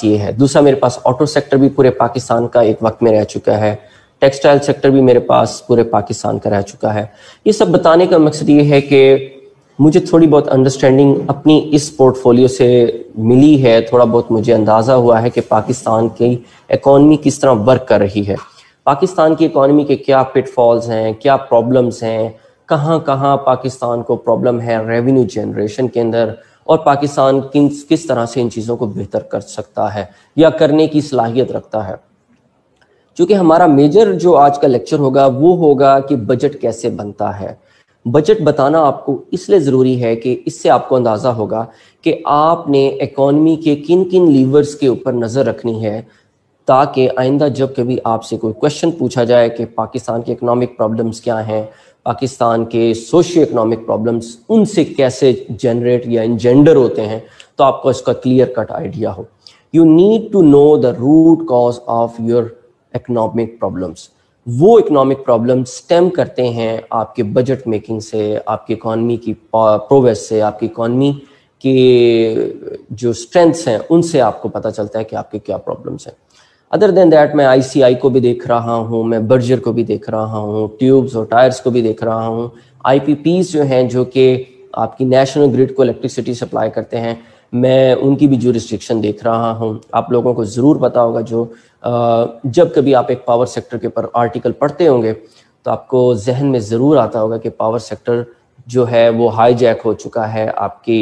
یہ ہے. دوسرا میرے پاس آٹو سیکٹر بھی پورے پاکستان کا ایک وقت میں رہ چکا ہے, ٹیکسٹائل سیکٹر بھی میرے پاس پورے پاکستان کا رہ چکا ہے. یہ سب بتانے کا مقصد یہ ہے کہ مجھے تھوڑی بہت انڈرسٹینڈنگ اپنی اس پورٹ فولیو سے ملی ہے, تھوڑا بہت مجھے اندازہ ہوا ہے کہ پاکستان کی اکانومی کس طرح ورک کر رہی ہے, پاکستان کی اکانومی کے کیا پٹ فالز ہیں, کیا پرابلمز ہیں, کہاں کہاں پاکستان کو پرابلم ہے ریونیو جنریشن کے اندر, اور پاکستان کس طرح سے ان چیزوں کو بہتر کر سکتا ہے یا کرنے کی صلاحیت رکھتا ہے. چونکہ ہمارا میجر جو آج کا لیکچر ہوگا وہ ہوگا کہ بجٹ کیسے بنتا ہے. بجٹ بتانا آپ کو اس لیے ضروری ہے کہ اس سے آپ کو اندازہ ہوگا کہ آپ نے اکانومی کے کن کن لیورز کے اوپر نظر رکھنی ہے, تاکہ آئندہ جب کبھی آپ سے کوئی کویشچن پوچھا جائے کہ پاکستان کے اکنامک پرابلمز کیا ہیں, پاکستان کے سوشیو اکنامک پرابلمز ان سے کیسے جنریٹ یا انجنڈر ہوتے ہیں, تو آپ کو اس کا کلیئر کٹ آئیڈیا ہو. You need to know the root cause of your economic problems. وہ اکنامک پرابلمس سٹیم کرتے ہیں آپ کے بجٹ میکنگ سے, آپ کی اکانومی کی پروگریس سے, آپ کی اکانومی کے جو اسٹرینتھس ہیں ان سے آپ کو پتہ چلتا ہے کہ آپ کے کیا پرابلمس ہیں. ادر دین دیٹ میں آئی سی آئی کو بھی دیکھ رہا ہوں, میں برجر کو بھی دیکھ رہا ہوں, ٹیوبز اور ٹائرز کو بھی دیکھ رہا ہوں, آئی پی پیز جو ہیں جو کہ آپ کی نیشنل گریڈ کو الیکٹرسٹی سپلائی کرتے ہیں, میں ان کی بھی جورسڈکشن دیکھ رہا ہوں. آپ لوگوں کو ضرور پتہ ہوگا, جو جب کبھی آپ ایک پاور سیکٹر کے اوپر آرٹیکل پڑھتے ہوں گے تو آپ کو ذہن میں ضرور آتا ہوگا کہ پاور سیکٹر جو ہے وہ ہائی جیک ہو چکا ہے آپ کی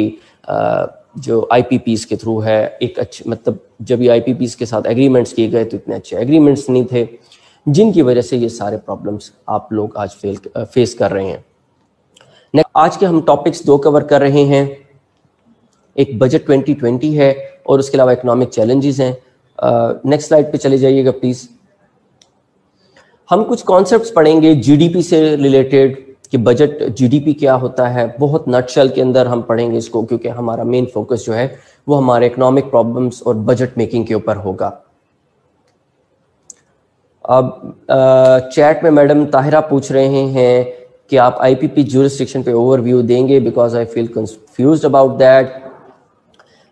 جو آئی پی پیز کے تھرو ہے. ایک اچھے مطلب جب یہ آئی پی پیز کے ساتھ ایگریمنٹس کیے گئے تو اتنے اچھے ایگریمنٹس نہیں تھے, جن کی وجہ سے یہ سارے پرابلمس آپ لوگ آج فیس کر رہے ہیں. آج کے ہم ٹاپکس دو کور کر رہے ہیں, ایک بجٹ 2020 ہے اور اس کے علاوہ اکنامک چیلنجز ہیں. نیکسٹ سلائڈ پہ چلے جائیے گا پلیز. ہم کچھ کانسیپٹس پڑھیں گے جی ڈی پی سے ریلیٹڈ کہ بجٹ جی ڈی پی کیا ہوتا ہے, بہت نٹ شل کے اندر ہم پڑھیں گے اس کو, کیونکہ ہمارا مین فوکس جو ہے وہ ہمارے اکنامک پرابلمس اور بجٹ میکنگ کے اوپر ہوگا. اب چیٹ میں میڈم طاہرہ پوچھ رہے ہیں کہ آپ آئی پی پی جورسڈکشن پہ اوور ویو دیں گے, because I feel confused about that.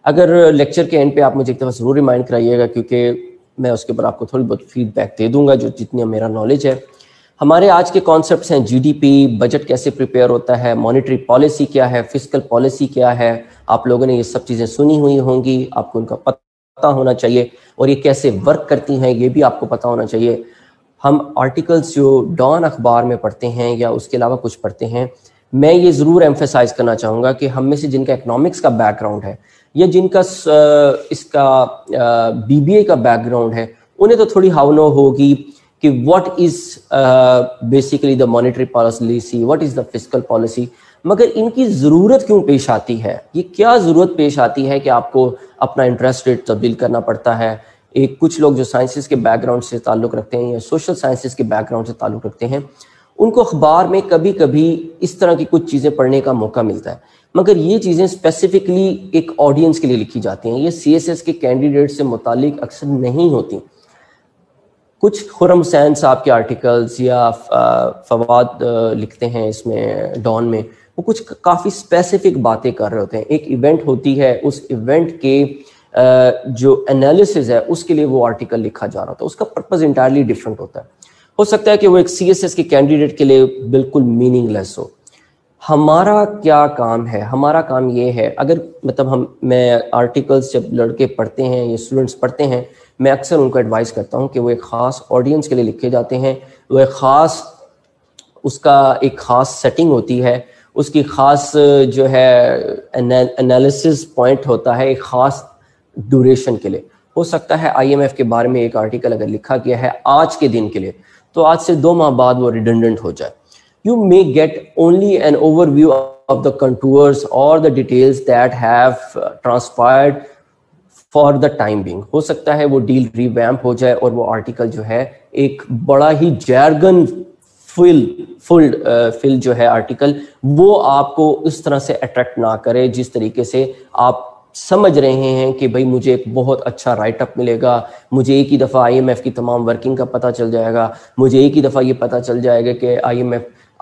اگر لیکچر کے اینڈ پہ آپ مجھے ایک دفعہ ضرور ریمائنڈ کرائیے گا, کیونکہ میں اس کے اوپر آپ کو تھوڑی بہت فیڈ بیک دے دوں گا جو جتنی میرا نالج ہے. ہمارے آج کے کانسیپٹس ہیں جی ڈی پی, بجٹ کیسے پریپیئر ہوتا ہے, مانیٹری پالیسی کیا ہے, فسکل پالیسی کیا ہے. آپ لوگوں نے یہ سب چیزیں سنی ہوئی ہوں گی, آپ کو ان کا پتہ ہونا چاہیے, اور یہ کیسے ورک کرتی ہیں یہ بھی آپ کو پتہ ہونا چاہیے. ہم آرٹیکلس جو ڈان اخبار میں پڑھتے ہیں یا اس کے علاوہ کچھ پڑھتے ہیں, میں یہ ضرور ایمفیسائز کرنا چاہوں گا کہ ہم میں سے جن کا اکنامکس کا بیک گراؤنڈ ہے یا جن کا اس کا بی بی اے کا بیک گراؤنڈ ہے, انہیں تو تھوڑی ہاؤ ہوگی کہ what is basically the monetary policy, what is the fiscal policy. مگر ان کی ضرورت کیوں پیش آتی ہے, یہ کیا ضرورت پیش آتی ہے کہ آپ کو اپنا انٹرسٹ ریٹ تبدیل کرنا پڑتا ہے. ایک کچھ لوگ جو سائنسز کے بیک گراؤنڈ سے تعلق رکھتے ہیں یا سوشل سائنسز کے بیک گراؤنڈ سے تعلق رکھتے ہیں, ان کو اخبار میں کبھی کبھی اس طرح کی کچھ چیزیں پڑھنے کا موقع ملتا ہے, مگر یہ چیزیں اسپیسیفکلی ایک آڈینس کے لیے لکھی جاتی ہیں. یہ سی ایس ایس کے کینڈیڈیٹ سے متعلق اکثر نہیں ہوتی. کچھ خرم حسین صاحب کے آرٹیکلز یا فواد لکھتے ہیں اس میں ڈان میں, وہ کچھ کافی اسپیسیفک باتیں کر رہے ہوتے ہیں. ایک ایونٹ ہوتی ہے, اس ایونٹ کے جو انالیسز ہے اس کے لیے وہ آرٹیکل لکھا جا رہا ہوتا ہے, اس کا پرپز انٹائرلی ڈفرینٹ ہوتا ہے. ہو سکتا ہے کہ وہ ایک سی ایس ایس کے کینڈیڈیٹ کے لیے بالکل میننگ لیس ہو. ہمارا کیا کام ہے, ہمارا کام یہ ہے, اگر مطلب میں آرٹیکلس جب لڑکے پڑھتے ہیں یا اسٹوڈنٹس پڑھتے ہیں, میں اکثر ان کو ایڈوائز کرتا ہوں کہ وہ ایک خاص آڈینس کے لیے لکھے جاتے ہیں, وہ ایک خاص اس کا ایک خاص سیٹنگ ہوتی ہے, اس کی خاص جو ہے انالیسز پوائنٹ ہوتا ہے ایک خاص ڈیوریشن کے لیے. ہو سکتا ہے آئی ایم ایف کے بارے میں ایک آرٹیکل اگر لکھا گیا ہے آج کے دن کے لیے, تو آج سے 2 ماہ بعد وہ ریڈنڈنٹ ہو جائے. You may get only an overview of the contours or the details that have transpired for the time being. ہو سکتا ہے وہ ڈیل ریویمپ ہو جائے اور وہ آرٹیکل جو ہے ایک بڑا ہی جارگن فل جو ہے آرٹیکل, وہ آپ کو اس طرح سے اٹریکٹ نہ کرے جس طریقے سے آپ سمجھ رہے ہیں کہ بھائی مجھے ایک بہت اچھا رائٹ اپ ملے گا, مجھے ایک ہی دفعہ آئی ایم ایف کی تمام ورکنگ کا پتہ چل جائے گا, مجھے ایک ہی دفعہ یہ پتہ چل جائے گا کہ آئی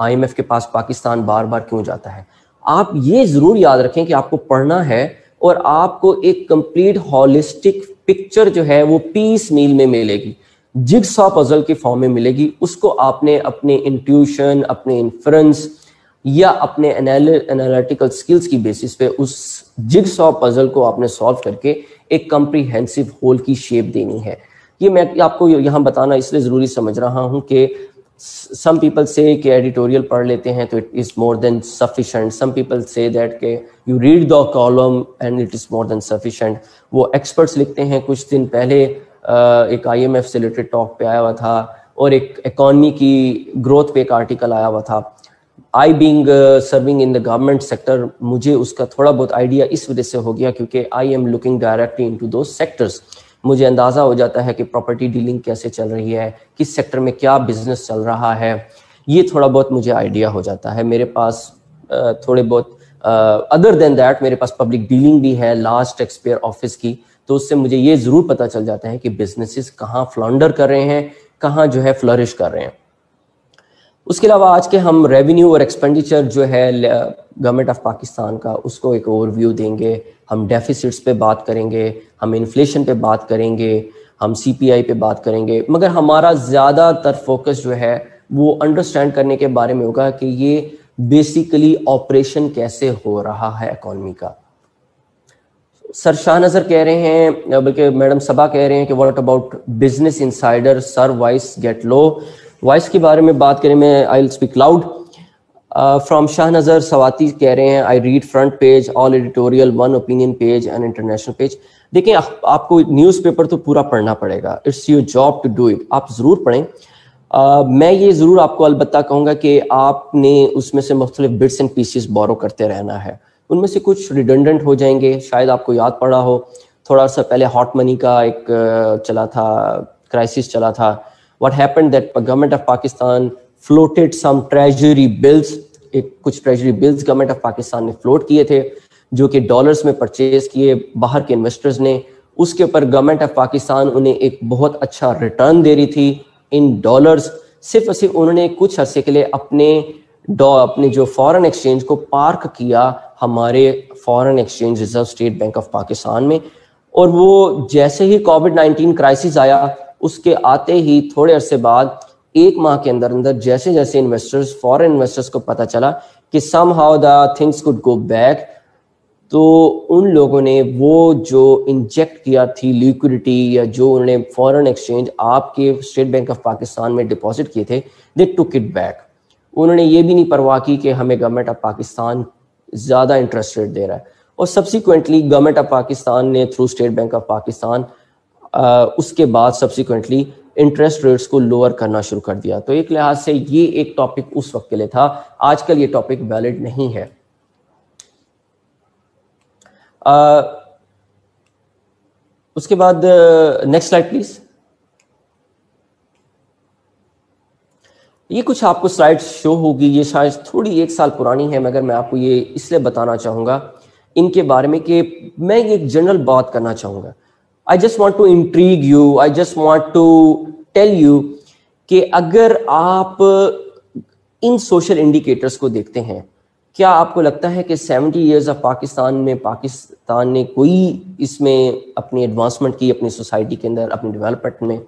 ایم ایف کے پاس پاکستان بار بار کیوں جاتا ہے. آپ یہ ضرور یاد رکھیں کہ آپ کو پڑھنا ہے اور آپ کو ایک کمپلیٹ ہولسٹک پکچر جو ہے وہ پیس میل میں ملے گی, جگ سا پزل کے فارم میں ملے گی. اس کو آپ نے اپنے انٹیوشن, اپنے انفرنس یا اپنے انالیٹیکل سکلز کی بیسس پہ اس جگ سا پزل کو آپ نے سالو کر کے ایک کمپریہنسو ہول کی شیپ دینی ہے. یہ میں آپ کو یہاں بتانا اس لیے ضروری سمجھ رہا ہوں کہ some people say کہ ایڈیٹوریل پڑھ لیتے ہیں تو it is more than sufficient. Some people say that کہ you read the column and it is more than sufficient. وہ ایکسپرٹس لکھتے ہیں. کچھ دن پہلے ایک IMF سے ریلیٹڈ ٹاک پہ آیا ہوا تھا اور ایک اکانومی کی گروتھ پہ ایک آرٹیکل آیا ہوا تھا. I being serving in the government sector, مجھے اس کا تھوڑا بہت آئیڈیا اس وجہ سے ہو گیا کیونکہ I am looking directly into those sectors. مجھے اندازہ ہو جاتا ہے کہ پراپرٹی ڈیلنگ کیسے چل رہی ہے, کس سیکٹر میں کیا بزنس چل رہا ہے, یہ تھوڑا بہت مجھے آئیڈیا ہو جاتا ہے. میرے پاس تھوڑے بہت ادر دین دیٹ میرے پاس پبلک ڈیلنگ بھی ہے لاسٹ ٹیکس پیئر آفس کی, تو اس سے مجھے یہ ضرور پتہ چل جاتا ہے کہ بزنسز کہاں فلانڈر کر رہے ہیں, کہاں جو ہے فلرش کر رہے ہیں. اس کے علاوہ آج کے ہم ریونیو اور ایکسپینڈیچر جو ہے گورنمنٹ آف پاکستان کا اس کو ایک اوور ویو دیں گے. ہم ڈیفیسٹس پہ بات کریں گے, ہم انفلیشن پہ بات کریں گے, ہم CPI پہ بات کریں گے, مگر ہمارا زیادہ تر فوکس جو ہے وہ انڈرسٹینڈ کرنے کے بارے میں ہوگا کہ یہ بیسیکلی آپریشن کیسے ہو رہا ہے اکانومی کا. سر شاہ نظر کہہ رہے ہیں, بلکہ میڈم صبا کہہ رہے ہیں کہ what about business insider sir voice get low. Voice کے بارے میں بات کریں, میں I will speak loud. From Shah Nazar Swati کہہ رہے ہیں I read front page, all editorial, one opinion page and international page. دیکھیں آپ کو نیوز پیپر تو پورا پڑھنا پڑے گا, it's your job to do it, آپ ضرور پڑھیں. میں یہ ضرور آپ کو البتہ کہوں گا کہ آپ نے اس میں سے مختلف بٹس اینڈ پیسز بورو کرتے رہنا ہے. ان میں سے کچھ ریڈنڈنٹ ہو جائیں گے, شاید آپ کو یاد پڑا ہو تھوڑا سا پہلے ہاٹ منی کا ایک چلا تھا, کرائسس چلا تھا. What happened that government of Pakistan floated some treasury bills, کچھ treasury bills government of Pakistan نے فلوٹ کیے تھے جو کہ ڈالرز میں پرچیز کیے باہر کے انویسٹرز نے. اس کے اوپر گورنمنٹ آف پاکستان انہیں ایک بہت اچھا ریٹرن دے رہی تھی ان ڈالرز. صرف اور صرف انہوں نے کچھ عرصے کے لیے اپنے جو فارن ایکسچینج کو پارک کیا ہمارے foreign exchange reserve state bank of Pakistan میں, اور وہ جیسے ہی کووڈ-19 کرائسس آیا اس کے آتے ہی تھوڑے عرصے بعد ایک ماہ کے اندر جیسے جیسے انویسٹرز فارن انویسٹرز کو پتہ چلا کہ some how the things could go back, تو ان لوگوں نے وہ جو انجیکٹ کیا تھی لیکوڈیٹی یا جو انہوں نے فارن ایکسچینج آپ کے اسٹیٹ بینک آف پاکستان میں ڈپازٹ کیے تھے, دے ٹک اٹ بیک. انہوں نے یہ بھی نہیں پرواہ کی کہ ہمیں گورنمنٹ آف پاکستان زیادہ انٹرسٹ ریٹ دے رہا ہے, اور سبسیکوینٹلی گورنمنٹ آف پاکستان نے through state bank of Pakistan اس کے بعد سبسیکوینٹلی انٹرسٹ ریٹس کو لوور کرنا شروع کر دیا. تو ایک لحاظ سے یہ ایک ٹاپک اس وقت کے لیے تھا, آج کل یہ ٹاپک ویلڈ نہیں ہے. اس کے بعد نیکسٹ سلائڈ پلیز. یہ کچھ آپ کو سلائڈ شو ہوگی, یہ شاید تھوڑی 1 سال پرانی ہے مگر میں آپ کو یہ اس لیے بتانا چاہوں گا ان کے بارے میں کہ میں ایک جنرل بات کرنا چاہوں گا. I just want to intrigue you, I just want to tell you کہ اگر آپ ان سوشل انڈیکیٹرز کو دیکھتے ہیں, کیا آپ کو لگتا ہے کہ 70 ایئرز آف پاکستان میں پاکستان نے کوئی اس میں اپنی ایڈوانسمنٹ کی اپنی سوسائٹی کے اندر, اپنی ڈیولپمنٹ میں؟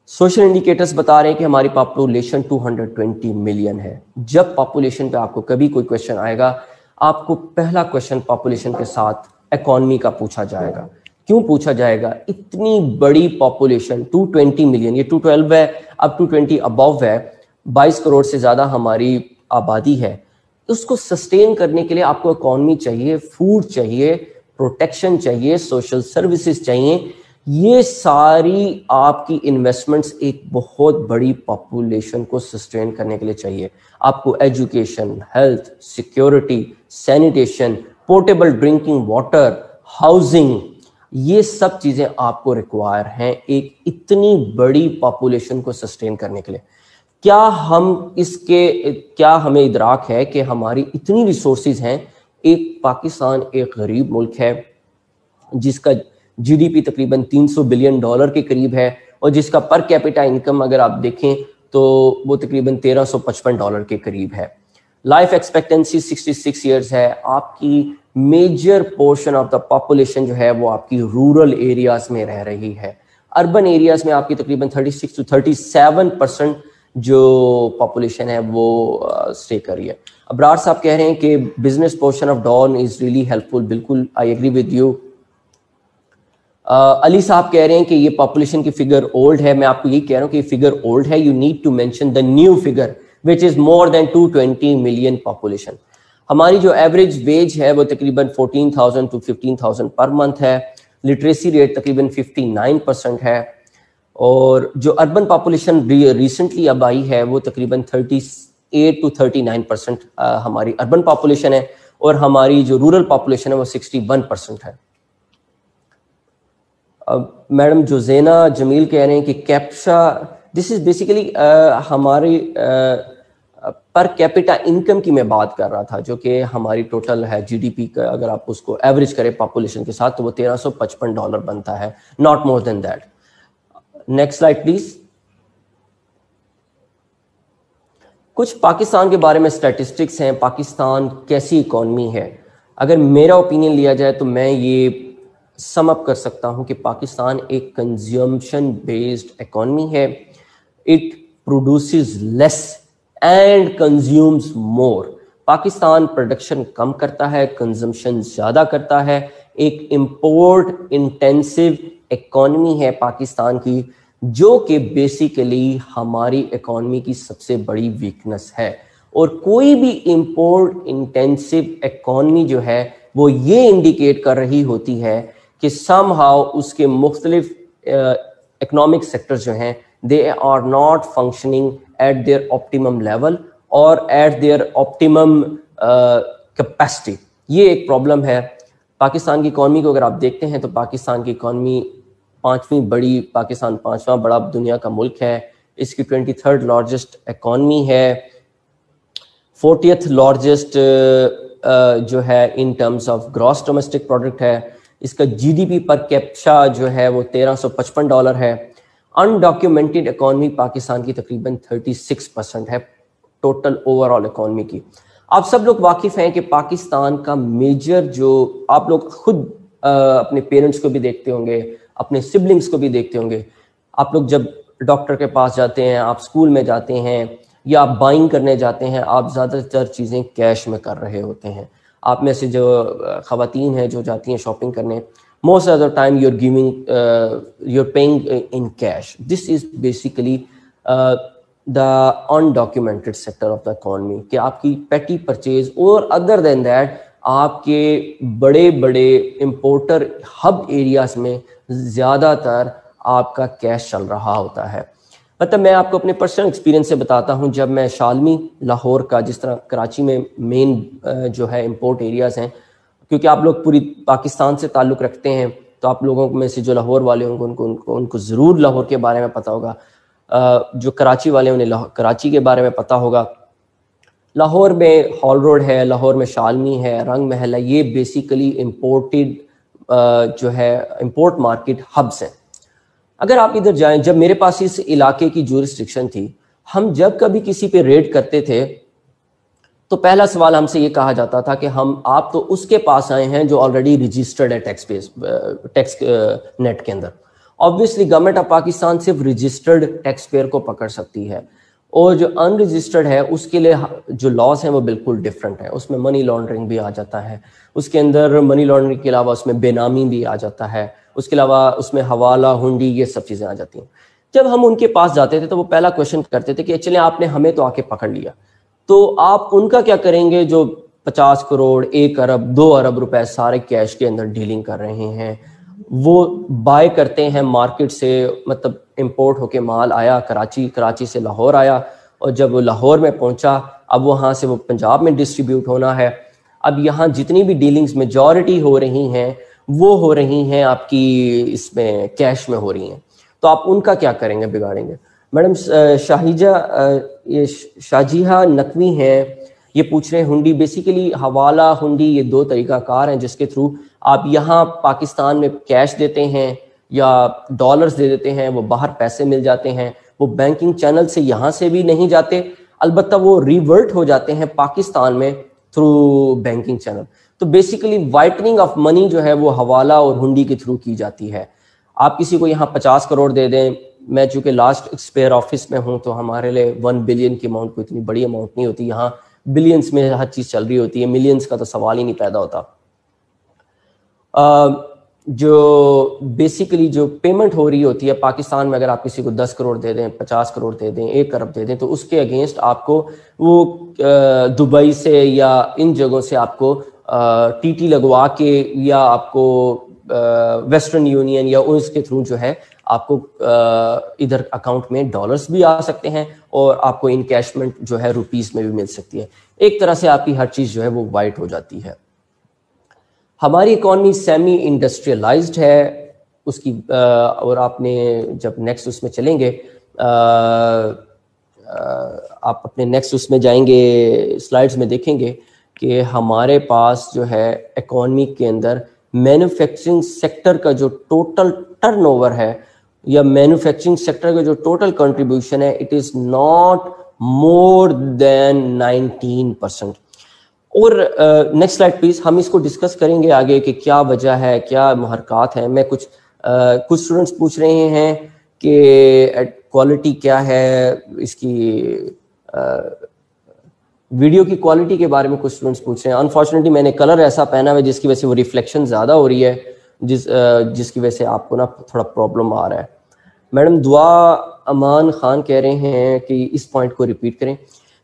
سوشل انڈیکیٹرز بتا رہے ہیں کہ ہماری پاپولیشن 220 ملین ہے. جب پاپولیشن پہ آپ کو کبھی کوئی کویشچن آئے گا, آپ کو پہلا کویشچن پاپولیشن کے ساتھ اکانومی کا پوچھا جائے گا. کیوں پوچھا جائے گا؟ اتنی بڑی پاپولیشن 220 ملین, یہ 212 ہے, اب 220 ابو ہے, 22 کروڑ سے زیادہ ہماری آبادی ہے. اس کو سسٹین کرنے کے لیے آپ کو اکانومی چاہیے, فوڈ چاہیے, پروٹیکشن چاہیے, سوشل سروسز چاہیے. یہ ساری آپ کی انویسٹمنٹس ایک بہت بڑی پاپولیشن کو سسٹین کرنے کے لیے چاہیے. آپ کو education, health, security, sanitation, portable drinking water, housing, یہ سب چیزیں آپ کو ریکوائر ہیں ایک اتنی بڑی پاپولیشن کو سسٹین کرنے کے لیے. کیا ہمیں ادراک ہے کہ ہماری اتنی ریسورسز ہیں؟ ایک پاکستان ایک غریب ملک ہے جس کا GDP تقریباً $300 بلین کے قریب ہے, اور جس کا پر کیپیٹا انکم اگر آپ دیکھیں تو وہ تقریباً $1355 کے قریب ہے. لائف ایکسپیکٹنسی 66 ایئرز ہے. آپ کی major portion of the population جو ہے وہ آپ کی رورل ایریاز میں رہ رہی ہے. اربن ایریاز میں آپ کی تقریباً 36 to 37% جو پاپولیشن ہے وہ اسٹے کر رہی ہے. ابرار صاحب کہہ رہے ہیں کہ business portion of Dawn is really helpful. بالکل I agree with you. Ali صاحب کہہ رہے ہیں کہ یہ پاپولیشن کی فگر اولڈ ہے. میں آپ کو یہی کہہ رہا ہوں کہ یہ فگر اولڈ ہے. You need to mention the new figure which is more than 220 million population. ہماری جو ایوریج ویج ہے وہ تقریباً 14,000 to 15,000 پر منتھ ہے. لٹریسی ریٹ تقریباً 59% ہے. اور جو اربن پاپولیشن ریسنٹلی اب آئی ہے وہ تقریباً 38 to 39% ہماری اربن پاپولیشن ہے, اور ہماری جو رورل پاپولیشن ہے وہ 61% ہے. میڈم جوزینا جمیل کہہ رہے ہیں کہ کیپشا دس از بیسیکلی ہماری پر کیپیٹا انکم کی میں بات کر رہا تھا, جو کہ ہماری ٹوٹل ہے جی ڈی پی کا. اگر آپ اس کو ایوریج کریں پاپولیشن کے ساتھ تو وہ $1355 بنتا ہے, not more than that. Next slide please. کچھ پاکستان کے بارے میں اسٹیٹسٹکس ہیں. پاکستان کیسی اکانومی ہے؟ اگر میرا اوپینین لیا جائے تو میں یہ سم اپ کر سکتا ہوں کہ پاکستان ایک کنزیومشن بیسڈ اکانومی ہے. It produces less and consumes more. Pakistan production کم کرتا ہے, کنزمپشن زیادہ کرتا ہے. ایک امپورٹ انٹینسو اکانومی ہے پاکستان کی, جو کہ بیسیکلی ہماری اکانومی کی سب سے بڑی ویکنس ہے. اور کوئی بھی امپورٹ انٹینسو اکانومی جو ہے وہ یہ انڈیکیٹ کر رہی ہوتی ہے کہ سم ہاؤ اس کے مختلف اکنامک سیکٹرز جو ہیں they are not functioning at their optimum level اور ایٹ دیئر آپٹیمم کیپیسٹی. یہ ایک پرابلم ہے پاکستان کی اکانومی کو. اگر آپ دیکھتے ہیں تو پاکستان کی اکانومی پاکستان پانچواں بڑا دنیا کا ملک ہے. اس کی 23rd لارجسٹ اکانومی ہے, 40th لارجسٹ جو ہے in terms of gross domestic product ہے. اس کا جی ڈی پی پر کیپشا جو ہے وہ $1355 ہے. انڈاکیومنٹڈ اکانومی پاکستان کی تقریباً 36% ہے ٹوٹل اوور آل اکانومی کی. آپ سب لوگ واقف ہیں کہ پاکستان کا میجر جو آپ لوگ خود اپنے پیرنٹس کو بھی دیکھتے ہوں گے, اپنے سبلنگس کو بھی دیکھتے ہوں گے. آپ لوگ جب ڈاکٹر کے پاس جاتے ہیں, آپ اسکول میں جاتے ہیں یا آپ بائنگ کرنے جاتے ہیں, آپ زیادہ تر چیزیں کیش میں کر رہے ہوتے ہیں. آپ میں سے جو خواتین ہیں جو جاتی ہیں شاپنگ کرنے, most of the time you are paying in cash. This is basically the undocumented sector of the economy, کہ آپ کی پیٹی پرچیز اور ادر دین دیٹ آپ کے بڑے بڑے امپورٹر ہب ایریاز میں زیادہ تر آپ کا کیش چل رہا ہوتا ہے. مطلب میں آپ کو اپنے پرسنل ایکسپیرینس سے بتاتا ہوں. جب میں شالمی لاہور کا, جس طرح کراچی میں مین جو ہے امپورٹ ایریاز ہیں, کیونکہ آپ لوگ پوری پاکستان سے تعلق رکھتے ہیں تو آپ لوگوں میں سے جو لاہور والے ہوں گے ان کو ضرور لاہور کے بارے میں پتہ ہوگا. جو کراچی والے ہیں انہیں کراچی کے بارے میں پتہ ہوگا. لاہور میں ہال روڈ ہے, لاہور میں شالمی ہے, رنگ محل ہے. یہ بیسیکلی امپورٹڈ جو ہے امپورٹ مارکیٹ ہبس ہیں. اگر آپ ادھر جائیں, جب میرے پاس اس علاقے کی جورسڈکشن تھی, ہم جب کبھی کسی پہ ریڈ کرتے تھے تو پہلا سوال ہم سے یہ کہا جاتا تھا کہ آپ تو اس کے پاس آئے ہیں جو آلریڈی رجسٹرڈ ہے ٹیکس نیٹ کے اندر. آبویسلی گورنمنٹ آف پاکستان صرف رجسٹرڈ ٹیکس پیئر کو پکڑ سکتی ہے, اور جو ان رجسٹرڈ ہے اس کے لیے جو لاس ہیں وہ بالکل ڈفرینٹ ہیں. اس میں منی لانڈرنگ بھی آ جاتا ہے, اس کے اندر منی لانڈرنگ کے علاوہ اس میں بے نامی بھی آ جاتا ہے, اس کے علاوہ اس میں حوالہ, ہنڈی, یہ سب چیزیں آ جاتی ہیں. جب ہم ان کے پاس جاتے تھے تو وہ پہلا کویشچن کرتے تھے کہ چلیں آپ نے ہمیں تو آ کے پکڑ لیا, تو آپ ان کا کیا کریں گے جو 50 کروڑ 1 ارب 2 ارب روپے سارے کیش کے اندر ڈیلنگ کر رہے ہیں. وہ بائی کرتے ہیں مارکیٹ سے, مطلب امپورٹ ہو کے مال آیا کراچی سے لاہور آیا, اور جب وہ لاہور میں پہنچا اب وہاں سے وہ پنجاب میں ڈسٹریبیوٹ ہونا ہے. اب یہاں جتنی بھی ڈیلنگز میجورٹی ہو رہی ہیں وہ ہو رہی ہیں آپ کی اس میں کیش میں ہو رہی ہیں. تو آپ ان کا کیا کریں گے, بگاڑیں گے. میڈم شاہجہاں نقوی ہیں, یہ پوچھ رہے ہیں ہنڈی. بیسیکلی حوالہ, ہنڈی, یہ 2 طریقہ کار ہیں جس کے تھرو آپ یہاں پاکستان میں کیش دیتے ہیں یا ڈالرز دے دیتے ہیں, وہ باہر پیسے مل جاتے ہیں. وہ بینکنگ چینل سے یہاں سے بھی نہیں جاتے, البتہ وہ ریورٹ ہو جاتے ہیں پاکستان میں تھرو بینکنگ چینل. تو بیسیکلی وائٹننگ آف منی جو ہے وہ حوالہ اور ہنڈی کے تھرو کی جاتی ہے. آپ کسی کو یہاں 50 کروڑ دے دیں, میں چونکہ لاسٹ ایکسپیئر آفس میں ہوں تو ہمارے لیے 1 بلین کی اماؤنٹ کوئی اتنی بڑی اماؤنٹ نہیں ہوتی, یہاں بلینس میں ہر چیز چل رہی ہوتی ہے, ملینس کا تو سوال ہی نہیں پیدا ہوتا. جو بیسیکلی جو پیمنٹ ہو رہی ہوتی ہے پاکستان میں, اگر آپ کسی کو 10 کروڑ دے دیں, 50 کروڑ دے دیں, 1 ارب دے دیں, تو اس کے اگینسٹ آپ کو وہ دبئی سے یا ان جگہوں سے آپ کو ٹی ٹی لگوا کے یا آپ کو ویسٹرن یونین یا اس کے تھرو جو ہے آپ کو ادھر اکاؤنٹ میں ڈالرز بھی آ سکتے ہیں اور آپ کو انکیشمنٹ جو ہے روپیز میں بھی مل سکتی ہے. ایک طرح سے آپ کی ہر چیز جو ہے وہ وائٹ ہو جاتی ہے. ہماری اکانومی سیمی انڈسٹریلائزڈ ہے اس کی, اور آپ نے جب نیکسٹ اس میں چلیں گے, آپ اپنے نیکسٹ اس میں جائیں گے سلائڈز میں دیکھیں گے کہ ہمارے پاس جو ہے اکانومی کے اندر مینوفیکچرنگ سیکٹر کا جو ٹوٹل ٹرن اوور ہے یا مینوفیکچرنگ سیکٹر کا جو ٹوٹل کنٹریبیوشن ہے, it is not more than 19%. اور نیکسٹ سلائڈ پلیز. ہم اس کو ڈسکس کریں گے آگے کہ کیا وجہ ہے, کیا محرکات ہیں. میں کچھ اسٹوڈنٹس پوچھ رہے ہیں کہ کوالٹی کیا ہے اس کی, ویڈیو کی کوالٹی کے بارے میں کچھ اسٹوڈنٹس پوچھ رہے ہیں. انفارچونیٹلی میں نے کلر ایسا پہنا ہوا ہے جس کی وجہ سے وہ ریفلیکشن زیادہ ہو رہی ہے, جس کی وجہ سے آپ کو نا تھوڑا پرابلم آ رہا ہے. میڈم دعا امان خان کہہ رہے ہیں کہ اس پوائنٹ کو ریپیٹ کریں.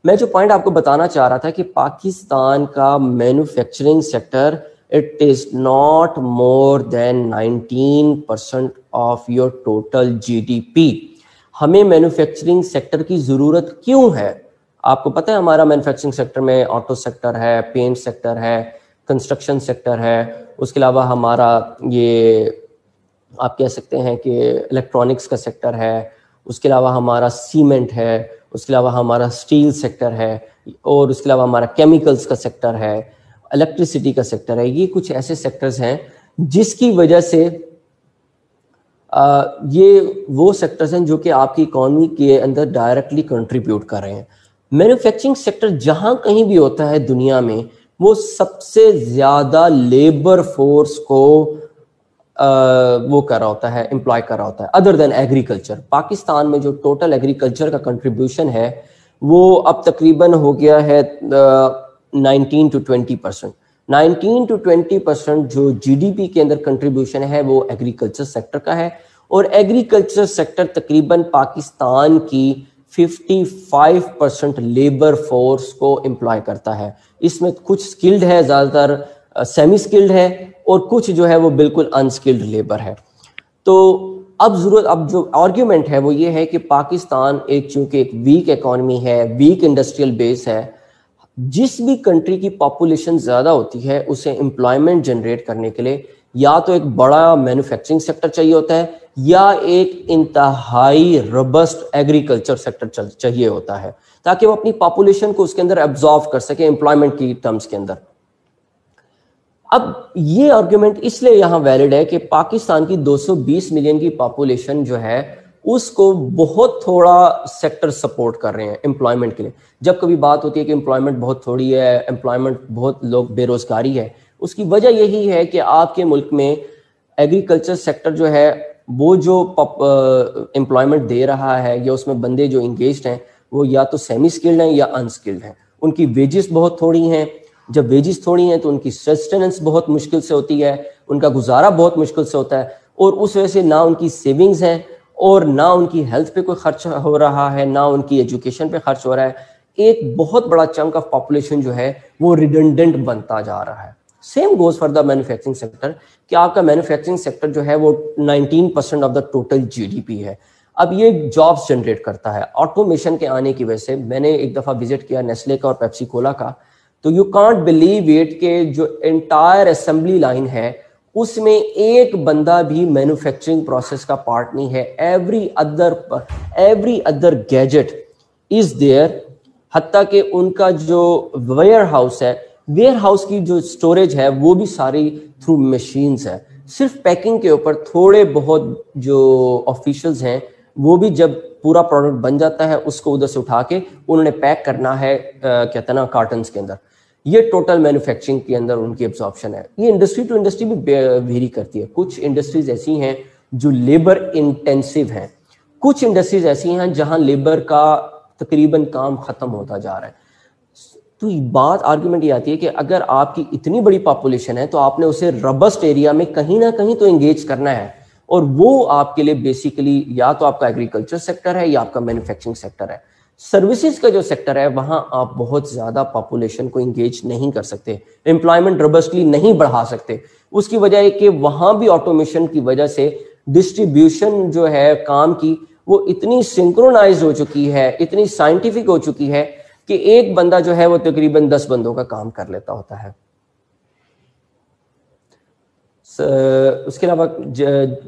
میں جو پوائنٹ آپ کو بتانا چاہ رہا تھا کہ پاکستان کا manufacturing sector it is not more than 19% of your total G D P. ہمیں مینوفیکچرنگ سیکٹر کی ضرورت کیوں ہے؟ آپ کو پتہ ہے ہمارا مینوفیکچرنگ سیکٹر میں آٹو سیکٹر ہے, پینٹ سیکٹر ہے, کنسٹرکشن سیکٹر ہے, اس کے علاوہ ہمارا یہ آپ کہہ سکتے ہیں کہ الیکٹرانکس کا سیکٹر ہے, اس کے علاوہ ہمارا سیمنٹ ہے, اس کے علاوہ ہمارا اسٹیل سیکٹر ہے, اور اس کے علاوہ ہمارا کیمیکلز کا سیکٹر ہے, الیکٹریسٹی کا سیکٹر ہے. یہ کچھ ایسے سیکٹرز ہیں جس کی وجہ سے یہ وہ سیکٹرز ہیں جو کہ آپ کی اکانومی کے اندر ڈائریکٹلی کنٹریبیوٹ کر رہے ہیں. مینوفیکچرنگ سیکٹر جہاں کہیں بھی ہوتا ہے دنیا میں, وہ سب سے زیادہ لیبر فورس کو وہ کر رہا ہوتا ہے, امپلائی کر رہا ہوتا ہے ادر دین ایگریکلچر. پاکستان میں جو ٹوٹل ایگریکلچر کا کنٹریبیوشن ہے وہ اب تقریباً ہو گیا ہے 19 to 20%. 19 to 20% جو جی ڈی پی کے اندر کنٹریبیوشن ہے وہ ایگریکلچر سیکٹر کا ہے, اور ایگریکلچر سیکٹر تقریباً پاکستان کی 55% لیبر فورس کو امپلائی کرتا ہے. اس میں کچھ سکلڈ ہے, زیادہ تر سیمی سکلڈ ہے, اور کچھ جو ہے وہ بالکل انسکلڈ لیبر ہے. تو اب جو آرگیومنٹ ہے وہ یہ ہے کہ پاکستان چونکہ ایک ویک اکانومی ہے, ویک انڈسٹریل بیس ہے, جس بھی کنٹری کی پاپولیشن زیادہ ہوتی ہے اسے امپلائمنٹ جنریٹ کرنے کے لیے یا تو ایک بڑا مینوفیکچرنگ سیکٹر چاہیے ہوتا ہے یا ایک انتہائی روبسٹ ایگریکلچر سیکٹر چاہیے ہوتا ہے, تاکہ وہ اپنی پاپولیشن کو اس کے اندر ایبزارو کر سکے امپلائمنٹ کی ٹرمز کے اندر. اب یہ آرگیومنٹ اس لیے یہاں ویلڈ ہے کہ پاکستان کی 220 ملین کی پاپولیشن جو ہے اس کو بہت تھوڑا سیکٹر سپورٹ کر رہے ہیں امپلائمنٹ کے لیے. جب کبھی بات ہوتی ہے کہ امپلائمنٹ بہت تھوڑی ہے, امپلائمنٹ بہت لوگ بے روزگاری ہے, اس کی وجہ یہی ہے کہ آپ کے ملک میں ایگریکلچر سیکٹر جو ہے وہ جو امپلائمنٹ دے رہا ہے یا اس میں بندے جو انگیجڈ ہیں وہ یا تو سیمی سکلڈ ہیں یا انسکلڈ ہیں. ان کی ویجز بہت تھوڑی ہیں. جب ویجز تھوڑی ہیں تو ان کی سسٹیننس بہت مشکل سے ہوتی ہے, ان کا گزارا بہت مشکل سے ہوتا ہے, اور اس وجہ سے نہ ان کی سیونگز ہیں اور نہ ان کی ہیلتھ پہ کوئی خرچ ہو رہا ہے, نہ ان کی ایجوکیشن پہ خرچ ہو رہا ہے. ایک بہت بڑا چنک آف پاپولیشن جو ہے وہ ریڈنڈنٹ بنتا جا رہا ہے. Same goes for the manufacturing sector کہ آپ کا مینوفیکچرنگ سیکٹر جو ہے وہ 19% of the total G D P ہے. اب یہ جابس جنریٹ کرتا ہے. آٹومیشن کے آنے کی وجہ سے میں نے ایک دفعہ وزٹ کیا نیسلے کا اور پیپسی کولا کا, تو یو کانٹ بلیو اٹ کہ جو انٹائر اسمبلی لائن ہے اس میں ایک بندہ بھی مینوفیکچرنگ پروسیس کا پارٹ نہیں ہے. Every other gadget is there. حتیٰ کہ ان کا جو ویئر ہاؤس ہے, ویئر ہاؤس کی جو اسٹوریج ہے وہ بھی ساری تھرو مشینز ہے. صرف پیکنگ کے اوپر تھوڑے بہت جو آفیشلز ہیں وہ بھی جب پورا پروڈکٹ بن جاتا ہے اس کو ادھر سے اٹھا کے انہوں نے پیک کرنا ہے کہتے ہیں نا کارٹنز کے اندر. یہ ٹوٹل مینوفیکچرنگ کے اندر ان کی ابزارپشن ہے. یہ انڈسٹری ٹو انڈسٹری بھی ویری کرتی ہے. کچھ انڈسٹریز ایسی ہیں جو لیبر انٹینسو ہیں, کچھ انڈسٹریز ایسی ہیں جہاں لیبر کا تقریباً کام ختم ہوتا جا رہا ہے. تو بات آرگومنٹ یہ آتی ہے کہ اگر آپ کی اتنی بڑی پاپولیشن ہے تو آپ نے اسے ربسٹ ایریا میں کہیں نہ کہیں تو انگیج کرنا ہے, اور وہ آپ کے لیے بیسیکلی یا تو آپ کا ایگریکلچر سیکٹر ہے یا آپ کا مینوفیکچرنگ سیکٹر ہے. سروسز کا جو سیکٹر ہے وہاں آپ بہت زیادہ پاپولیشن کو انگیج نہیں کر سکتے, امپلائمنٹ ربسٹلی نہیں بڑھا سکتے. اس کی وجہ ہے کہ وہاں بھی آٹومیشن کی وجہ سے ڈسٹریبیوشن جو ہے کام کی وہ اتنی سنکرونائز ہو چکی ہے, اتنی سائنٹیفک ہو چکی ہے کہ ایک بندہ جو ہے وہ تقریباً 10 بندوں کا کام کر لیتا ہوتا ہے. اس کے علاوہ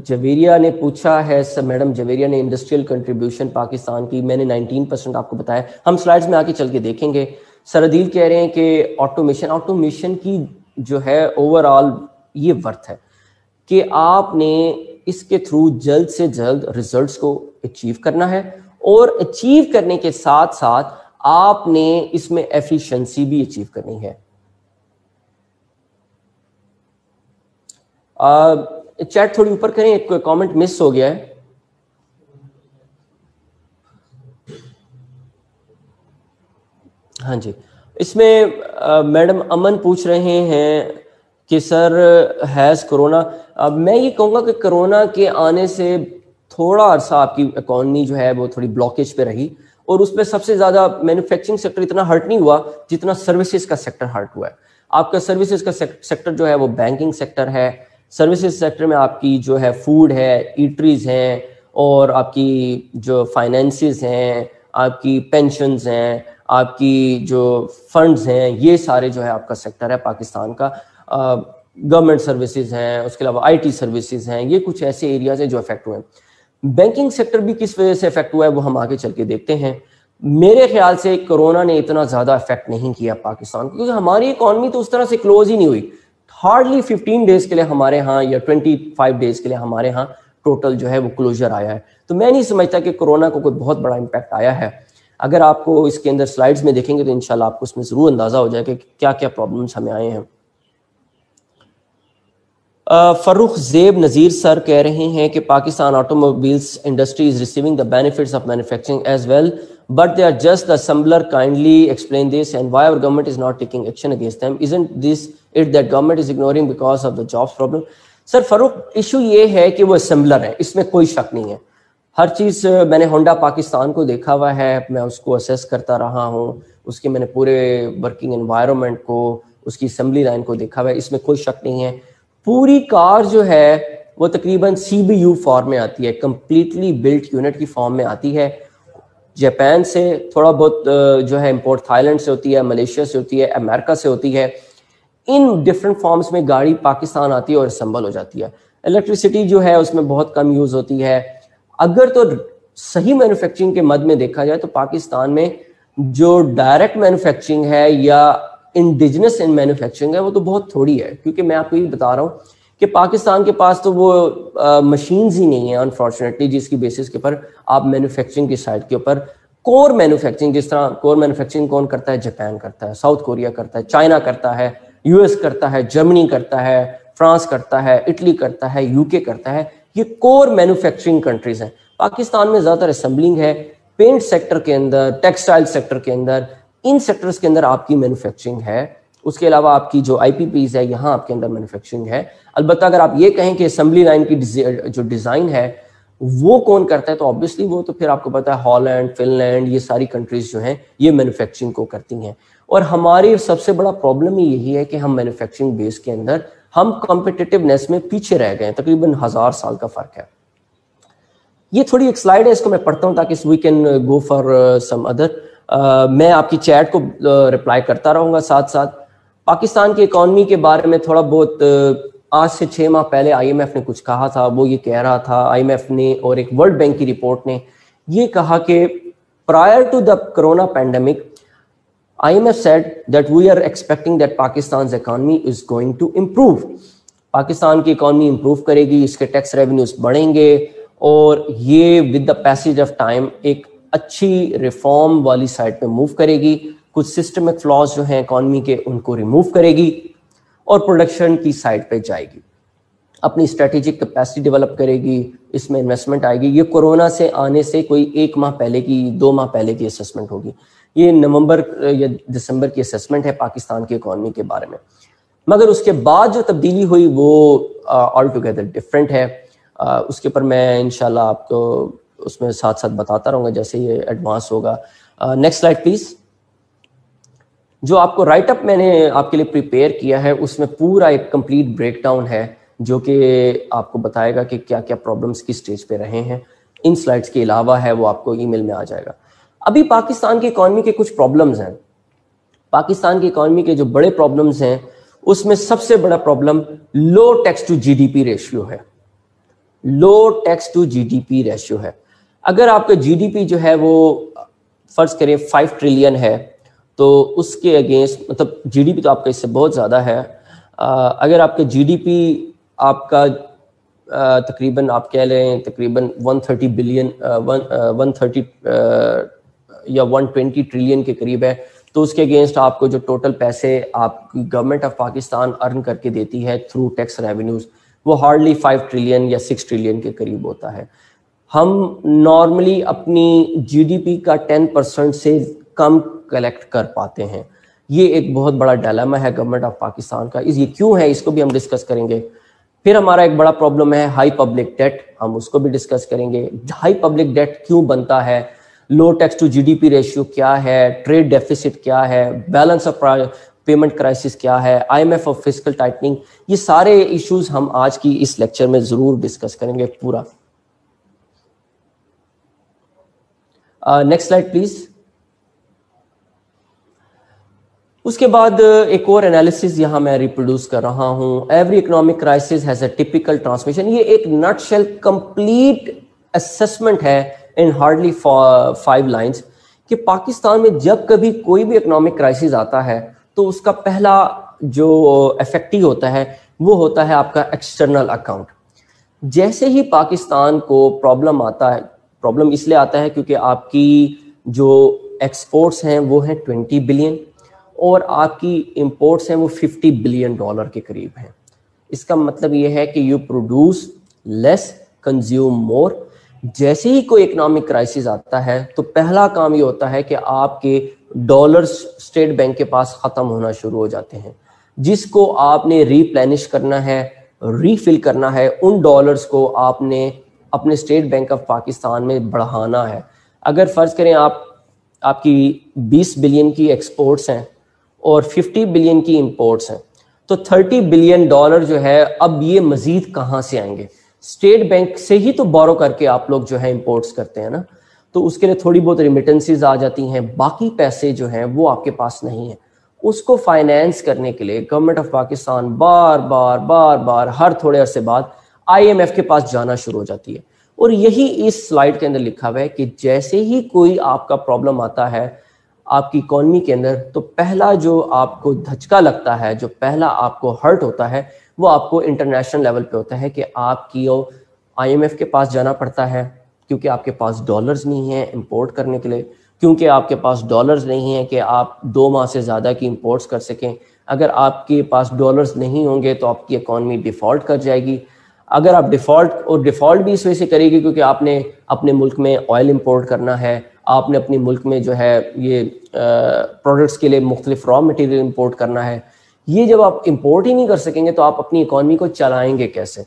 جویریہ نے پوچھا ہے, میڈم جویریہ نے انڈسٹریل کنٹریبیوشن پاکستان کی, میں نے 19% آپ کو بتایا, ہم سلائڈز میں آگے چل کے دیکھیں گے. سردیل کہہ رہے ہیں کہ آٹومیشن کی جو ہے اوور آل یہ ورتھ ہے کہ آپ نے اس کے تھرو جلد سے جلد ریزلٹس کو اچیو کرنا ہے, اور اچیو کرنے کے ساتھ ساتھ آپ نے اس میں ایفیشنسی بھی اچیو کرنی ہے. چیٹ تھوڑی اوپر کریں, ایک کامنٹ مس ہو گیا ہے. ہاں جی, اس میں میڈم امن پوچھ رہے ہیں کہ سر ہیز کرونا, اب میں یہ کہوں گا کہ کرونا کے آنے سے تھوڑا عرصہ آپ کی اکانومی جو ہے وہ تھوڑی بلاکیج پہ رہی, اور اس پہ سب سے زیادہ مینوفیکچرنگ سیکٹر اتنا ہرٹ نہیں ہوا جتنا سروسز کا سیکٹر ہرٹ ہوا ہے. آپ کا سروسز کا سیکٹر جو ہے وہ بینکنگ سیکٹر ہے. سروسز سیکٹر میں آپ کی جو ہے فوڈ ہے, ایٹریز ہیں, اور آپ کی جو فائنینسز ہیں, آپ کی پینشنز ہیں, آپ کی جو فنڈز ہیں, یہ سارے جو ہے آپ کا سیکٹر ہے پاکستان کا. گورنمنٹ سروسز ہیں, اس کے علاوہ IT سروسز ہیں, یہ کچھ ایسے ایریاز ہیں جو افیکٹ ہوئے ہیں. بینکنگ سیکٹر بھی کس وجہ سے افیکٹ ہوا ہے وہ ہم آگے چل کے دیکھتے ہیں. میرے خیال سے کرونا نے اتنا زیادہ افیکٹ نہیں کیا پاکستان کو, کیونکہ ہماری اکانومی تو اس طرح سے کلوز ہی نہیں ہوئی. ہارڈلی 15 ڈیز کے لیے ہمارے ہاں یا 25 ڈیز کے لیے ہمارے ہاں ٹوٹل جو ہے وہ کلوجر آیا ہے. تو میں نہیں سمجھتا کہ کرونا کو کوئی بہت بڑا امپیکٹ آیا ہے. اگر آپ کو اس کے اندر سلائڈز میں دیکھیں گے تو انشاءاللہ آپ کو اس میں ضرور اندازہ ہو جائے کہ کیا کیا پرابلمس ہمیں آئے ہیں. فروخ زیب نذیر سر کہہ رہے ہیں کہ Pakistan automobiles industry is receiving the benefits of manufacturing as well but they are just the assembler. Kindly explain this and why our government is not taking action against them. Isn't this it that government is ignoring because of the jobs problem. Sir Farrukh issue یہ ہے کہ وہ assembler ہیں, اس میں کوئی شک نہیں ہے. ہر چیز میں نے ہونڈا پاکستان کو دیکھا ہوا ہے, میں اس کو اسیس کرتا رہا ہوں, اس کے میں نے پورے ورکنگ انوائرمنٹ کو, اس کی اسمبلی لائن کو دیکھا ہوا ہے, اس میں کوئی شک نہیں ہے. پوری کار جو ہے وہ تقریباً CBU فارم میں آتی ہے, کمپلیٹلی بلٹ یونٹ کی فارم میں آتی ہے. جاپان سے تھوڑا بہت جو ہے امپورٹ تھائی لینڈ سے ہوتی ہے, ملیشیا سے ہوتی ہے, امریکہ سے ہوتی ہے. ان ڈفرینٹ فارمز میں گاڑی پاکستان آتی ہے اور اسمبل ہو جاتی ہے. الیکٹریسٹی جو ہے اس میں بہت کم یوز ہوتی ہے. اگر تو صحیح مینوفیکچرنگ کے مد میں دیکھا جائے تو پاکستان میں جو ڈائریکٹ مینوفیکچرنگ ہے یا انڈیجنس ان مینوفیکچرنگ ہے وہ تو بہت تھوڑی ہے. کیونکہ میں آپ کو یہ بتا رہا ہوں کہ پاکستان کے پاس تو وہ مشینز ہی نہیں ہیں انفارچونیٹلی جس کی بیسس کے اوپر آپ مینوفیکچرنگ کی سائڈ کے اوپر کور مینوفیکچرنگ, جس طرح کور مینوفیکچرنگ کون کرتا ہے, جاپان کرتا ہے, ساؤتھ کوریا کرتا ہے, چائنا کرتا ہے, US کرتا ہے, جرمنی کرتا ہے, فرانس کرتا ہے, اٹلی کرتا ہے, UK کرتا ہے. یہ کور مینوفیکچرنگ کنٹریز ہیں. پاکستان میں زیادہ تر اسمبلنگ ہے, پینٹ سیکٹر کے اندر, ٹیکسٹائل سیکٹر کے اندر, ان سیکٹرز کے اندر آپ کی مینوفیکچرنگ ہے. اس کے علاوہ آپ کی جو IPPs ہے یہاں آپ کے اندر مینوفیکچرنگ ہے. البتہ اگر آپ یہ کہیں کہ اسمبلی لائن کی جو ڈیزائن ہے وہ کون کرتا ہے تو آبویسلی وہ تو پھر آپ کو پتا ہے ہالینڈ, فن لینڈ, یہ ساری کنٹریز جو ہیں یہ مینوفیکچرنگ کو کرتی ہیں. اور ہماری سب سے بڑا پرابلم ہی یہی ہے کہ ہم مینوفیکچرنگ بیس کے اندر ہم کمپٹیٹیونیس میں پیچھے رہ گئے ہیں, تقریباً 1000 سال کا فرق ہے. یہ تھوڑی ایک سلائڈ ہے, اس کو میں پڑھتا ہوں تاکہ we can go for some other. میں آپ کی چیٹ کو رپلائی کرتا رہوں گا ساتھ ساتھ. پاکستان کی اکانومی کے بارے میں تھوڑا بہت آج سے 6 ماہ پہلے IMF نے کچھ کہا تھا. وہ یہ کہہ رہا تھا IMF نے اور ایک ورلڈ بینک کی رپورٹ نے یہ کہا کہ prior to the corona pandemic IMF said that we are expecting that Pakistan's economy is going to improve. Pakistan کی اکانومی امپروو کرے گی, اس کے ٹیکس ریونیوز بڑھیں گے, اور یہ with the passage of time ایک اچھی ریفارم والی سائڈ پہ موو کرے گی. کچھ سسٹمک فلاز جو ہیں اکانومی کے ان کو ریموو کرے گی اور پروڈکشن کی سائڈ پہ جائے گی, اپنی اسٹریٹجک کیپیسٹی ڈیولپ کرے گی, اس میں انویسٹمنٹ آئے گی. یہ کورونا سے آنے سے کوئی 1 ماہ پہلے کی 2 ماہ پہلے کی اسسمنٹ ہوگی. یہ نومبر یا دسمبر کی اسسمنٹ ہے پاکستان کی اکانومی کے بارے میں. مگر اس کے بعد جو تبدیلی ہوئی وہ آل ٹوگیدر ڈفرینٹ ہے. اس کے اوپر میں انشاءاللہ آپ کو اس میں ساتھ ساتھ بتاتا رہوں گا جیسے یہ ایڈوانس ہوگا. Next slide please. جو آپ کو رائٹ اپ میں نے آپ کے لیے پریپیئر کیا ہے اس میں پورا ایک کمپلیٹ بریک ڈاؤن ہے جو کہ آپ کو بتائے گا کہ کیا کیا پرابلمس کس سٹیج پہ رہے ہیں. ان سلائڈس کے علاوہ ہے وہ آپ کو ای میل میں آ جائے گا. ابھی پاکستان کی اکانومی کے کچھ پرابلمز ہیں. پاکستان کی اکانومی کے جو بڑے پرابلمز ہیں اس میں سب سے بڑا problem low tax to G D P ratio ہے. Low tax to G D P ratio ہے. اگر آپ کا جی ڈی پی جو ہے وہ فرض کریں 5 ٹریلین ہے تو اس کے اگینسٹ مطلب جی ڈی پی تو آپ کا اس سے بہت زیادہ ہے. اگر آپ کا جی ڈی پی آپ کا تقریباً آپ کہہ لیں تقریباً 130 بلین 130 یا 120 ٹریلین کے قریب ہے تو اس کے اگینسٹ آپ کو جو ٹوٹل پیسے آپ کی گورنمنٹ آف پاکستان ارن کر کے دیتی ہے تھرو ٹیکس ریونیوز وہ ہارڈلی 5 ٹریلین یا 6 ٹریلین کے قریب ہوتا ہے. ہم نارملی اپنی جی ڈی پی کا 10% سے کم کلیکٹ کر پاتے ہیں. یہ ایک بہت بڑا ڈائلیما ہے گورنمنٹ آف پاکستان کا. یہ کیوں ہے اس کو بھی ہم ڈسکس کریں گے. پھر ہمارا ایک بڑا پرابلم ہے ہائی پبلک ڈیٹ, ہم اس کو بھی ڈسکس کریں گے. ہائی پبلک ڈیٹ کیوں بنتا ہے, low tax to G D P ratio کیا ہے, ٹریڈ ڈیفیسٹ کیا ہے, بیلنس آف پیمنٹ کرائسس کیا ہے, آئی ایم ایف اور فسکل ٹائٹننگ, یہ سارے ایشوز ہم آج کی اس لیکچر میں ضرور ڈسکس کریں گے پورا. Next slide please. اس کے بعد ایک اور انالیسز یہاں میں ریپروڈیوس کر رہا ہوں. Every economic crisis has a typical transmission. یہ ایک نٹ شیل کمپلیٹ اسسمنٹ ہے ان ہارڈلی 5 لائنز کہ پاکستان میں جب کبھی کوئی بھی اکنامک کرائسس آتا ہے تو اس کا پہلا جو افیکٹی ہوتا ہے وہ ہوتا ہے آپ کا ایکسٹرنل اکاؤنٹ. جیسے ہی پاکستان کو پرابلم آتا ہے, پرابلم اس لیے آتا ہے کیونکہ آپ کی جو ایکسپورٹس ہیں وہ ہیں 20 بلین اور آپ کی امپورٹس ہیں وہ 50 بلین ڈالر کے قریب ہیں. اس کا مطلب یہ ہے کہ یو پروڈیوس لیس کنزیوم مور. جیسے ہی کوئی اکنامک کرائسس آتا ہے تو پہلا کام یہ ہوتا ہے کہ آپ کے ڈالرز اسٹیٹ بینک کے پاس ختم ہونا شروع ہو جاتے ہیں, جس کو آپ نے ری پلینش کرنا ہے, ری فل کرنا ہے. ان ڈالرز کو آپ نے اپنے اسٹیٹ بینک آف پاکستان میں بڑھانا ہے. اگر فرض کریں آپ کی 20 بلین کی ایکسپورٹس ہیں اور 50 بلین کی امپورٹس ہیں تو 30 بلین ڈالر جو ہے اب یہ مزید کہاں سے آئیں گے. اسٹیٹ بینک سے ہی تو بورو کر کے آپ لوگ جو ہے امپورٹس کرتے ہیں نا, تو اس کے لیے تھوڑی بہت ریمیٹنسز آ جاتی ہیں. باقی پیسے جو ہیں وہ آپ کے پاس نہیں ہیں. اس کو فائنینس کرنے کے لیے گورنمنٹ آف پاکستان بار بار ہر تھوڑے عرصے بعد آئی ایم ایف کے پاس جانا شروع ہو جاتی ہے. اور یہی اس سلائڈ کے اندر لکھا ہوا ہے کہ جیسے ہی کوئی آپ کا پرابلم آتا ہے آپ کی اکانومی کے اندر تو پہلا جو آپ کو دھچکا لگتا ہے, جو پہلا آپ کو ہرٹ ہوتا ہے وہ آپ کو انٹرنیشنل لیول پہ ہوتا ہے کہ آپ کی آئی ایم ایف کے پاس جانا پڑتا ہے کیونکہ آپ کے پاس ڈالرز نہیں ہیں امپورٹ کرنے کے لیے, کیونکہ آپ کے پاس ڈالرز نہیں ہیں کہ آپ 2 ماہ سے زیادہ کی امپورٹس کر سکیں. اگر آپ کے پاس ڈالرز نہیں ہوں گے تو آپ کی اکانومی ڈیفالٹ کر جائے گی. اگر آپ ڈیفالٹ بھی اس وجہ سے کرے گی کیونکہ آپ نے اپنے ملک میں آئل امپورٹ کرنا ہے, آپ نے اپنے ملک میں جو ہے یہ پروڈکٹس کے لیے مختلف را مٹیریل امپورٹ کرنا ہے. یہ جب آپ امپورٹ ہی نہیں کر سکیں گے تو آپ اپنی اکانومی کو چلائیں گے کیسے.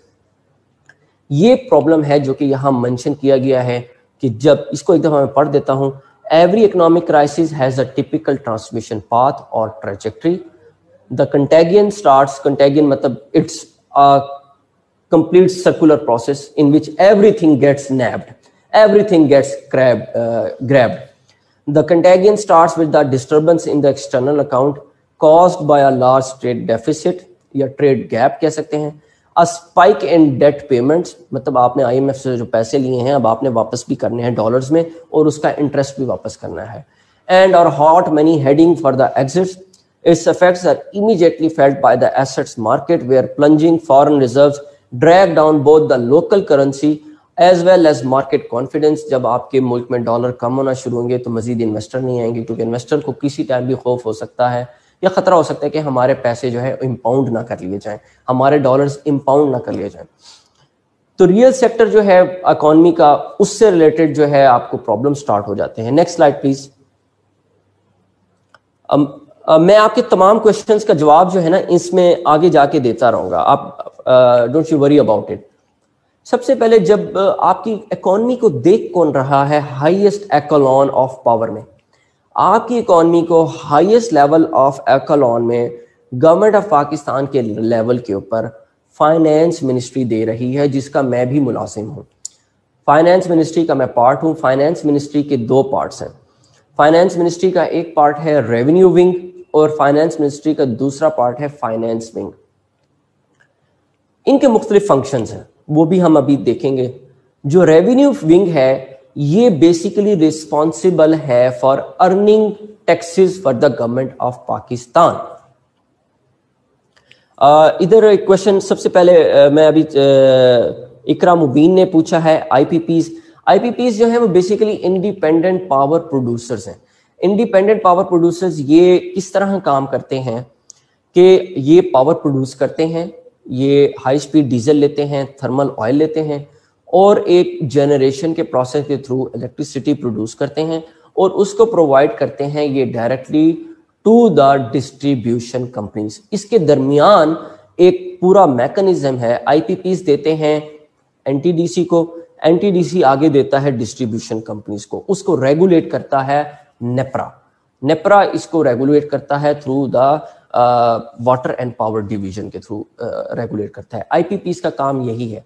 یہ پرابلم ہے جو کہ یہاں منشن کیا گیا ہے کہ جب اس کو ایک دفعہ میں پڑھ دیتا ہوں. Every economic crisis has a typical transmission path اور ٹریجیکٹری. دا کنٹیگین اسٹارٹس, کنٹیگین مطلب it's complete circular process in which everything gets nabbed, everything gets grabbed. The contagion starts with the disturbance in the external account caused by a large trade deficit یا trade gap کہہ سکتے ہیں. A spike in debt payments, مطلب آپ نے آئی M F سے جو پیسے لیے ہیں اب آپ نے واپس بھی کرنے ہیں ڈالرز میں اور اس کا انٹرسٹ بھی واپس کرنا ہے. And our hot money heading for the exits. Its effects are immediately felt by the assets market where plunging foreign reserves drag down both the local currency as well as market confidence. جب آپ کے ملک میں dollar کم ہونا شروع ہوں گے تو مزید انویسٹر نہیں آئیں گے, کیونکہ انویسٹر کو کسی ٹائم بھی خوف ہو سکتا ہے یا خطرہ ہو سکتا ہے کہ ہمارے پیسے جو ہے امپاؤنڈ نہ کر لیے جائیں, ہمارے ڈالرز امپاؤنڈ نہ کر لیے جائیں. تو ریئل سیکٹر جو ہے اکانومی کا, اس سے ریلیٹڈ جو ہے آپ کو پرابلم سٹارٹ ہو جاتے ہیں. Next slide please. میں آپ کے تمام کوشچنس کا جواب جو ہے نا اس میں آگے جا کے دیتا رہوں گا, آپ don't you worry about it. سب سے پہلے جب آپ کی اکانومی کو دیکھ کون رہا ہے ہائیسٹ ایکلون آف پاور میں, آپ کی اکانومی کو ہائیسٹ لیول آف ایکلون میں گورنمنٹ آف پاکستان کے لیول کے اوپر فائنینس منسٹری دے رہی ہے, جس کا میں بھی ملازم ہوں. فائنینس منسٹری کا میں پارٹ ہوں. فائنینس منسٹری کے دو پارٹس ہیں. فائنینس منسٹری کا ایک پارٹ ہے ریونیو ونگ اور فائنینس منسٹری کا دوسرا پارٹ ہے فائنینس ونگ. ان کے مختلف فنکشنز ہیں, وہ بھی ہم ابھی دیکھیں گے. جو ریونیو ونگ ہے یہ بیسیکلی ریسپانسبل ہے for earning taxes for the government of Pakistan. ادھر ایک کوشچن سب سے پہلے میں ابھی اقرا مبین نے پوچھا ہے, آئی پی پیز. آئی پی پیز جو ہیں وہ بیسیکلی انڈیپینڈنٹ پاور پروڈیوسرز ہیں. انڈیپینڈنٹ پاور پروڈیوسرز یہ کس طرح کام کرتے ہیں کہ یہ پاور پروڈیوس کرتے ہیں, یہ ہائی سپیڈ ڈیزل لیتے ہیں, تھرمل آئل لیتے ہیں اور ایک جنریشن کے پروسیس کے تھرو الیکٹریسٹی پروڈیوس کرتے ہیں اور اس کو پرووائڈ کرتے ہیں یہ directly to the distribution companies. اس کے درمیان ایک پورا میکنزم ہے. آئی پی پیز دیتے ہیں این ٹی ڈی سی کو, این ٹی ڈی سی آگے دیتا ہے ڈسٹریبیوشن کمپنیز کو, اس کو ریگولیٹ کرتا ہے نیپرا. نیپرا اس کو ریگولیٹ کرتا ہے through the water and power division کے تھرو ریگولیٹ کرتا ہے. آئی پی پیز کا کام یہی ہے.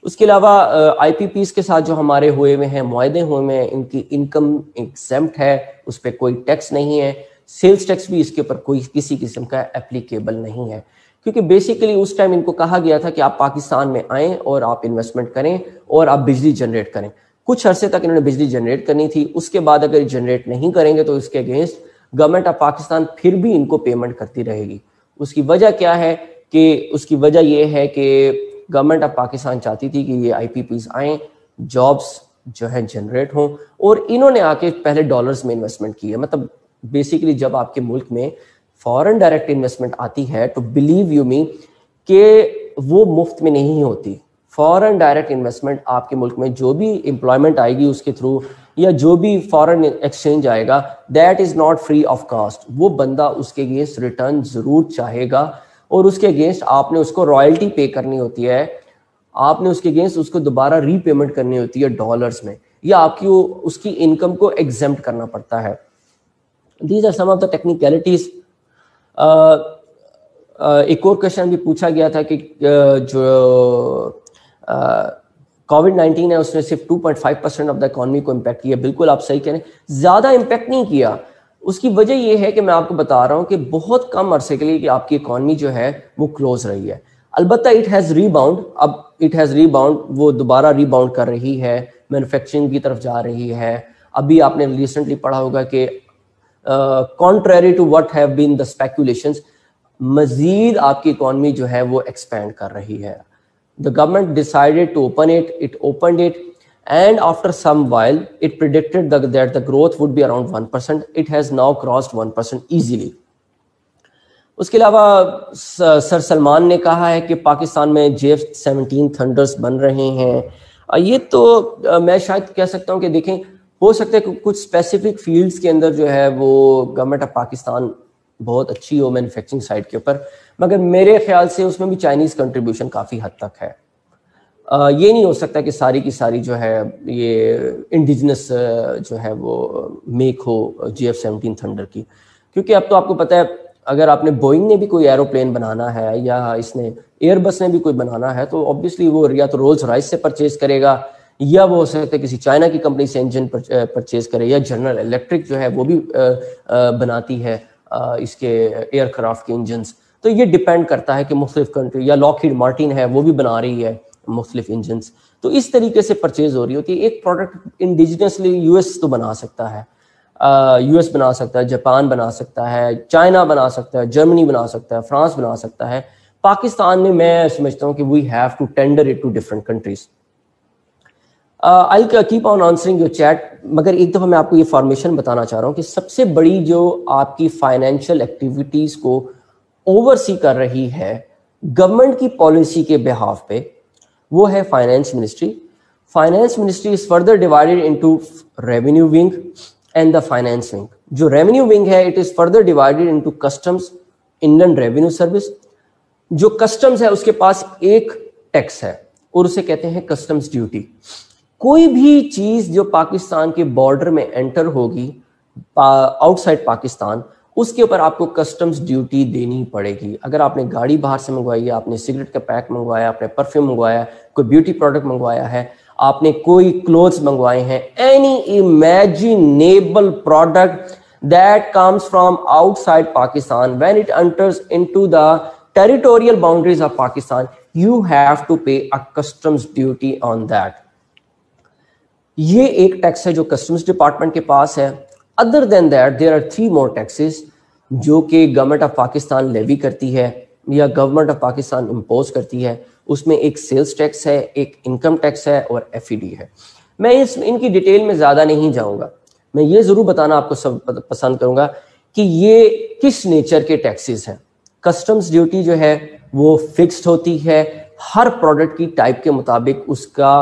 اس کے علاوہ آئی پی پیز کے ساتھ جو ہمارے ہوئے ہوئے ہیں معاہدے ہوئے ہوئے ہیں, ان کی انکم ایگزمپٹ ہے, اس پہ کوئی ٹیکس نہیں ہے. سیلز ٹیکس بھی اس کے اوپر کوئی کسی قسم کا اپلیکیبل نہیں ہے, کیونکہ بیسیکلی اس ٹائم ان کو کہا گیا تھا کہ آپ پاکستان میں آئیں اور آپ انویسٹمنٹ کریں اور آپ بجلی جنریٹ کریں. کچھ عرصے تک انہوں نے بجلی جنریٹ کرنی تھی, اس کے بعد اگر جنریٹ نہیں کریں گے تو اس کے اگینسٹ گورنمنٹ آف پاکستان پھر بھی ان کو پیمنٹ کرتی رہے گی. اس کی وجہ کیا ہے کہ اس کی وجہ یہ ہے کہ گورنمنٹ آف پاکستان چاہتی تھی کہ یہ آئی پی پیز آئیں, جابس جو ہے جنریٹ ہوں, اور انہوں نے آ کے پہلے ڈالرز میں انویسٹمنٹ کی ہے. مطلب بیسیکلی جب آپ کے ملک میں فارن ڈائریکٹ انویسٹمنٹ آتی ہے تو بلیو یو می کہ وہ مفت میں نہیں ہوتی. فارن ڈائریکٹ انویسٹمنٹ آپ کے ملک میں جو بھی امپلائمنٹ آئے گی اس کے تھرو یا جو بھی فارن ایکسچینج آئے گا, that is not free of cost. وہ بندہ اس کے اگینسٹ ریٹرن ضرور چاہے گا اور اس کے اگینسٹ آپ نے اس کو رائلٹی پے کرنی ہوتی ہے, آپ نے اس کے اگینسٹ اس کو دوبارہ ری پیمنٹ کرنی ہوتی ہے ڈالرز میں, یا آپ کی اس کی انکم کو ایگزمپٹ کرنا پڑتا ہے. These are some of the technicalities. ایک اور کوشچن بھی پوچھا گیا تھا کہ جو کووڈ-19 ہے اس نے صرف 2.5% آف دا اکانومی کو امپیکٹ کیا. بالکل آپ صحیح کہہ رہے ہیں, زیادہ امپیکٹ نہیں کیا. اس کی وجہ یہ ہے کہ میں آپ کو بتا رہا ہوں کہ بہت کم عرصے کے لیے کہ آپ کی اکانومی جو ہے وہ کلوز رہی ہے. البتہ اٹ ہیز ریباؤنڈ, اب اٹ ہیز ریباؤنڈ, وہ دوبارہ ریباؤنڈ کر رہی ہے, مینوفیکچرنگ کی طرف جا رہی ہے. ابھی آپ نے ریسنٹلی پڑھا ہوگا کہ contrary to what have been the speculations, مزید آپ کی اکانومی جو ہے وہ ایکسپینڈ کر رہی ہے. The government decided to open it, it opened it, and after some while it predicted that the growth would be around 1%. It has now crossed 1% easily. اس کے علاوہ سر سلمان نے کہا ہے کہ پاکستان میں JF-17 تھنڈرز بن رہے ہیں. یہ تو میں شاید کہہ سکتا ہوں کہ دیکھیں, ہو سکتا ہے کہ کچھ اسپیسیفک فیلڈز کے اندر جو ہے وہ گورنمنٹ آف پاکستان بہت اچھی ہو مینوفیکچرنگ سائڈ کے اوپر, مگر میرے خیال سے اس میں بھی چائنیز کنٹریبیوشن کافی حد تک ہے. یہ نہیں ہو سکتا کہ ساری کی ساری جو ہے یہ انڈیجنس جو ہے وہ میک ہو JF-17 تھنڈر کی, کیونکہ اب تو آپ کو پتہ ہے اگر آپ نے بوئنگ نے بھی کوئی ایروپلین بنانا ہے یا اس نے ایئر بس نے بھی کوئی بنانا ہے تو اوبیسلی وہ یا تو رولز رائس سے پرچیز کرے گا یا وہ ہو سکتا ہے کسی چائنا کی کمپنی سے انجن پرچیز کرے, یا جنرل الیکٹرک جو ہے وہ بھی بناتی ہے اس کے ایئر کرافٹ کے انجنز. تو یہ ڈیپینڈ کرتا ہے کہ مختلف کنٹری, یا لاکہیڈ مارٹن ہے وہ بھی بنا رہی ہے مختلف انجنز, تو اس طریقے سے پرچیز ہو رہی ہوتی ہے. ایک پروڈکٹ انڈیجنسلی یو ایس تو بنا سکتا ہے, یو ایس بنا سکتا ہے, جاپان بنا سکتا ہے, چائنا بنا سکتا ہے, جرمنی بنا سکتا ہے, فرانس بنا سکتا ہے. پاکستان میں سمجھتا ہوں کہ we have to tender it to different countries. I'll keep on answering your chat, مگر ایک دفعہ میں آپ کو یہ فارمیشن بتانا چاہ رہا ہوں کہ سب سے بڑی جو آپ کی فائنینشیل ایکٹیویٹیز کو اوور سی کر رہی ہے گورنمنٹ کی پالیسی کے بہاف پہ وہ ہے finance ministry. Finance ministry is further divided into revenue wing and the finance wing. جو ریونیو ونگ ہے it is further divided into customs, inland revenue service. جو کسٹمز ہے اس کے پاس ایک ٹیکس ہے اور اسے کہتے ہیں کسٹمز ڈیوٹی. کوئی بھی چیز جو پاکستان کے بارڈر میں انٹر ہوگی آؤٹ سائڈ پاکستان, اس کے اوپر آپ کو کسٹمز ڈیوٹی دینی پڑے گی. اگر آپ نے گاڑی باہر سے منگوائی ہے, آپ نے سگریٹ کا پیک منگوایا, آپ نے پرفیوم منگوایا, کوئی بیوٹی پروڈکٹ منگوایا ہے, آپ نے کوئی کلوتھس منگوائے ہیں, any imaginable product that comes from outside Pakistan, when it enters into the territorial boundaries of Pakistan, you have to pay a customs duty on that. یہ ایک ٹیکس ہے جو کسٹمز ڈپارٹمنٹ کے پاس ہے. Other than that there are 3 more taxes جو کہ government of Pakistan levy کرتی ہے یا گورنمنٹ آف پاکستان امپوز کرتی ہے. اس میں ایک سیلز ٹیکس ہے, ایک انکم ٹیکس ہے اور FED ہے. میں ان کی ڈیٹیل میں زیادہ نہیں جاؤں گا. میں یہ ضرور بتانا آپ کو سب پسند کروں گا کہ یہ کس نیچر کے ٹیکسز ہیں. کسٹمز ڈیوٹی جو ہے وہ فکسڈ ہوتی ہے ہر پروڈکٹ کی ٹائپ کے مطابق. اس کا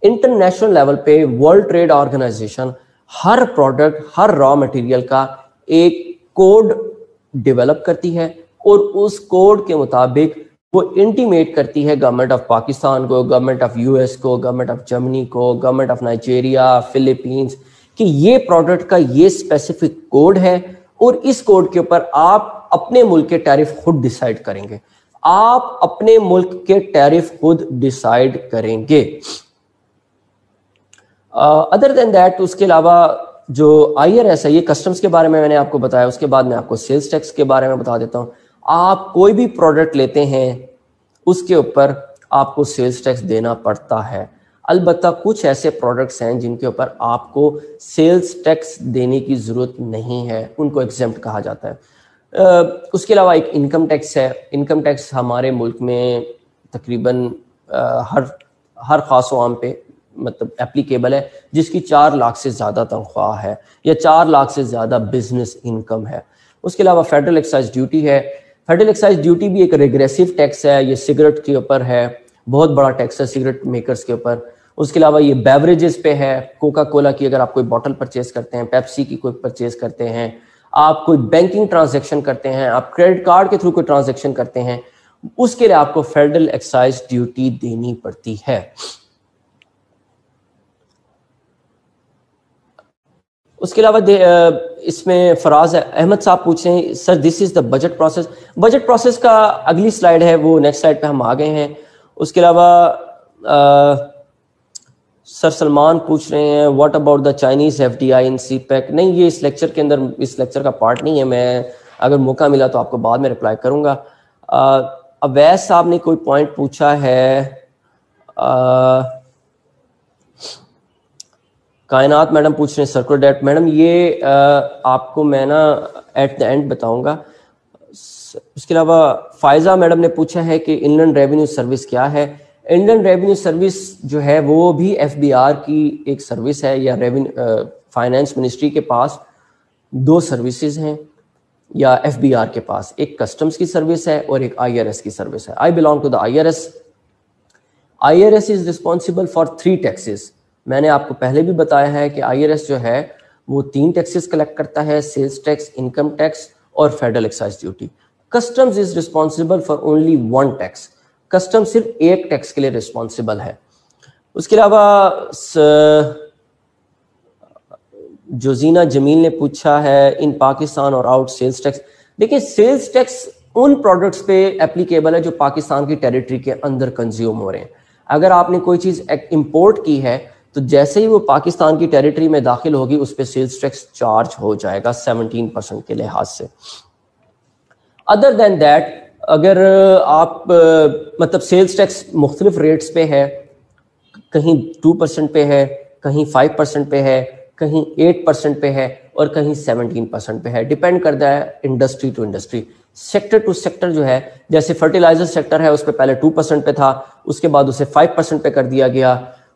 انٹرنیشنل لیول پہ ورلڈ ٹریڈ آرگنائزیشن ہر پروڈکٹ, ہر را مٹیریل کا ایک کوڈ ڈیولپ کرتی ہے اور اس کوڈ کے مطابق وہ انٹیمیٹ کرتی ہے گورنمنٹ آف پاکستان کو, گورنمنٹ آف US کو, گورنمنٹ آف جرمنی کو, گورنمنٹ آف نائجیریا, فلپینز کہ یہ پروڈکٹ کا یہ اسپیسیفک کوڈ ہے اور اس کوڈ کے اوپر آپ اپنے ملک کے ٹیرف خود ڈیسائیڈ کریں گے. آپ اپنے ملک کے ٹیرف خود ڈیسائیڈ کریں گے. ادر دین دیٹ اس کے علاوہ جو IRS ہے, یہ کسٹمز کے بارے میں نے آپ کو بتایا. اس کے بعد میں آپ کو سیلز ٹیکس کے بارے میں بتا دیتا ہوں. آپ کوئی بھی پروڈکٹ لیتے ہیں اس کے اوپر آپ کو سیلز ٹیکس دینا پڑتا ہے. البتہ کچھ ایسے پروڈکٹس ہیں جن کے اوپر آپ کو سیلز ٹیکس دینے کی ضرورت نہیں ہے, ان کو ایگزمپٹ کہا جاتا ہے. اس کے علاوہ ایک انکم ٹیکس ہے. انکم ٹیکس ہمارے ملک میں تقریباً ہر خاص و عام پہ مطلب اپلیکیبل ہے جس کی 4 لاکھ سے زیادہ تنخواہ ہے یا 4 لاکھ سے زیادہ بزنس انکم ہے. اس کے علاوہ فیڈرل ایکسائز ڈیوٹی ہے. فیڈرل ایکسائز ڈیوٹی بھی ایک ریگریسو ٹیکس ہے. یہ سگریٹ کے اوپر ہے, بہت بڑا ٹیکس ہے سگریٹ میکرز کے اوپر. اس کے علاوہ یہ بیوریجز پہ ہے. کوکا کولا کی اگر آپ کوئی بوٹل پرچیز کرتے ہیں, پیپسی کی کوئی پرچیز کرتے ہیں, آپ کوئی بینکنگ ٹرانزیکشن کرتے ہیں, آپ کریڈٹ کارڈ کے تھرو کوئی ٹرانزیکشن کرتے ہیں, اس کے لیے آپ کو فیڈرل ایکسائز ڈیوٹی دینی پڑتی ہے. اس کے علاوہ اس میں فراز احمد صاحب پوچھ رہے ہیں سر دس از the budget process. Budget process کا اگلی سلائیڈ ہے, وہ نیکسٹ سلائیڈ پہ ہم آ گئے ہیں. اس کے علاوہ سر سلمان پوچھ رہے ہیں what about the Chinese FDI in CPEC. نہیں, یہ اس لیکچر کے اندر اس لیکچر کا پارٹ نہیں ہے. میں اگر موقع ملا تو آپ کو بعد میں رپلائی کروں گا. اویس صاحب نے کوئی پوائنٹ پوچھا ہے. کائنات میڈم پوچھ رہے ہیں سرکولر ڈیٹ. میڈم یہ آپ کو میں نا ایٹ دا اینڈ بتاؤں گا. اس کے علاوہ فائزہ میڈم نے پوچھا ہے کہ انلینڈ ریونیو سروس کیا ہے. انلینڈ ریونیو سروس جو ہے وہ بھی FBR کی ایک سروس ہے, یا فائنینس منسٹری کے پاس 2 سروسز ہیں یا FBR کے پاس, ایک کسٹمز کی سروس ہے اور ایک IRS کی سروس ہے. I belong to the IRS. IRS is responsible for 3 taxes. میں نے آپ کو پہلے بھی بتایا ہے کہ IRS جو ہے وہ 3 ٹیکسز کلیکٹ کرتا ہے, سیلز ٹیکس, انکم ٹیکس اور federal excise duty. Customs is responsible for only 1 tax. Custom صرف ایک ٹیکس کے لیے ریسپانسبل ہے. اس کے علاوہ جو زینہ جمیل نے پوچھا ہے ان پاکستان اور آؤٹ سیلز ٹیکس. دیکھیں سیلز ٹیکس ان پروڈکٹس پہ اپلیکیبل ہے جو پاکستان کی ٹیریٹری کے اندر کنزیوم ہو رہے ہیں. اگر آپ نے کوئی چیز امپورٹ کی ہے تو جیسے ہی وہ پاکستان کی ٹیریٹری میں داخل ہوگی اس پہ سیلز ٹیکس چارج ہو جائے گا 17% کے لحاظ سے. ادر دین دیٹ اگر آپ مطلب سیلز ٹیکس مختلف ریٹس پہ ہے, کہیں 2% پہ ہے, کہیں 5% پہ ہے, کہیں 8% پہ ہے اور کہیں 17% پہ ہے. ڈیپینڈ کرتا ہے industry to industry, sector to sector جو ہے. جیسے فرٹیلائزر سیکٹر ہے اس پہ پہلے 2% پہ تھا, اس کے بعد اسے 5% پہ کر دیا گیا.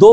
2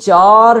4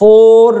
4